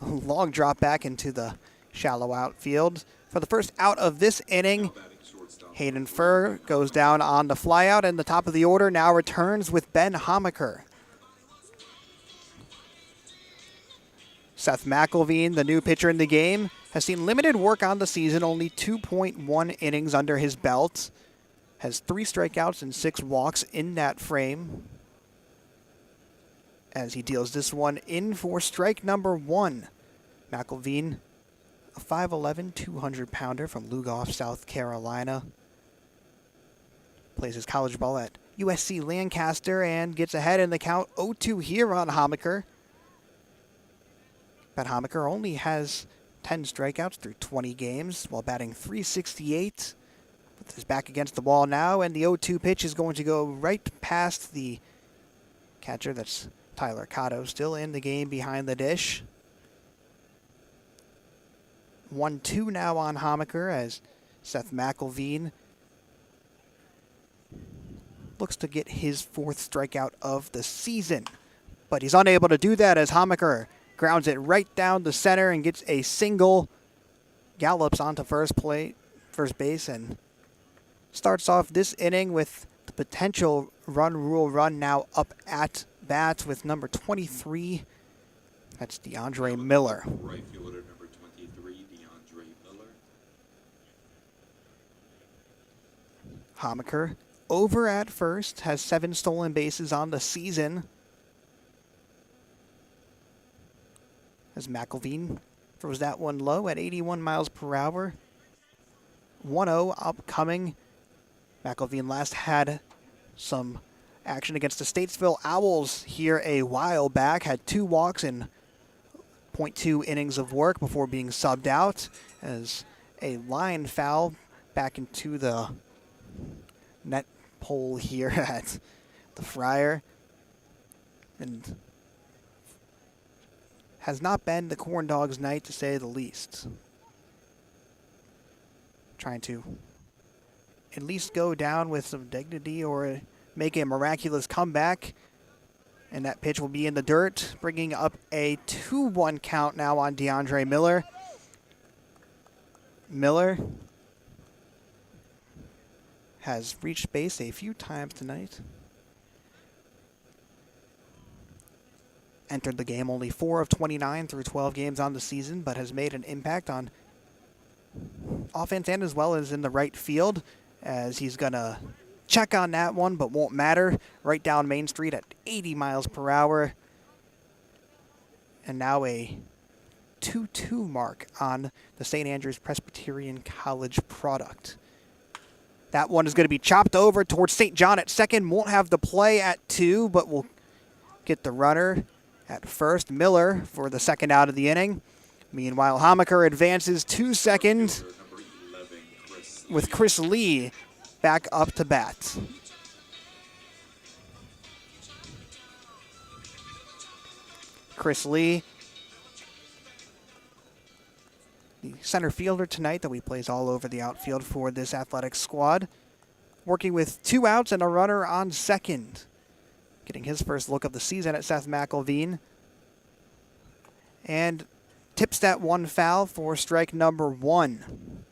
long drop back into the shallow outfield. For the first out of this inning, Hayden Furr goes down on the flyout, and the top of the order now returns with Ben Hamaker. Seth McElveen, the new pitcher in the game, has seen limited work on the season, only 2.1 innings under his belt. Has 3 strikeouts and 6 walks in that frame. As he deals this one in for strike number 1. McElveen, a 5'11", 200-pounder from Lugoff, South Carolina. Plays his college ball at USC Lancaster and gets ahead in the count 0-2 here on Hamaker. But Hamaker only has 10 strikeouts through 20 games while batting .368. With his back against the wall now, and the 0-2 pitch is going to go right past the catcher. That's Tyler Cotto, still in the game behind the dish. 1-2 now on Hamaker as Seth McElveen looks to get his 4th strikeout of the season. But he's unable to do that as Hamaker grounds it right down the center and gets a single, gallops onto first base, and starts off this inning with the potential rule run now up at bat with number 23. That's DeAndre Miller. Right fielder number 23, DeAndre Miller. Hamaker over at first, has 7 stolen bases on the season. As McElveen throws that one low at 81 miles per hour. 1-0 upcoming. McElveen last had some action against the Statesville Owls here a while back. Had 2 walks and .2 innings of work before being subbed out as a line foul back into the net pole here at the Friar. And has not been the Corndogs' night, to say the least. Trying to at least go down with some dignity or make a miraculous comeback. And that pitch will be in the dirt, bringing up a 2-1 count now on DeAndre Miller. Miller has reached base a few times tonight. Entered the game only 4 of 29 through 12 games on the season, but has made an impact on offense and as well as in the right field, as he's going to check on that one, but won't matter. Right down Main Street at 80 miles per hour. And now a 2-2 mark on the St. Andrews Presbyterian College product. That one is going to be chopped over towards St. John at second. Won't have the play at 2, but will get the runner at first. Miller for the second out of the inning. Meanwhile, Hamaker advances to second with Chris Lee back up to bat. Chris Lee, the center fielder tonight that we plays all over the outfield for this athletics squad, working with 2 outs and a runner on second. Getting his first look of the season at Seth McElveen. And tips that one foul for strike number 1.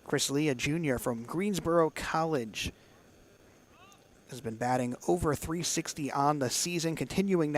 Chris Lee, a junior from Greensboro College, has been batting over .360 on the season, continuing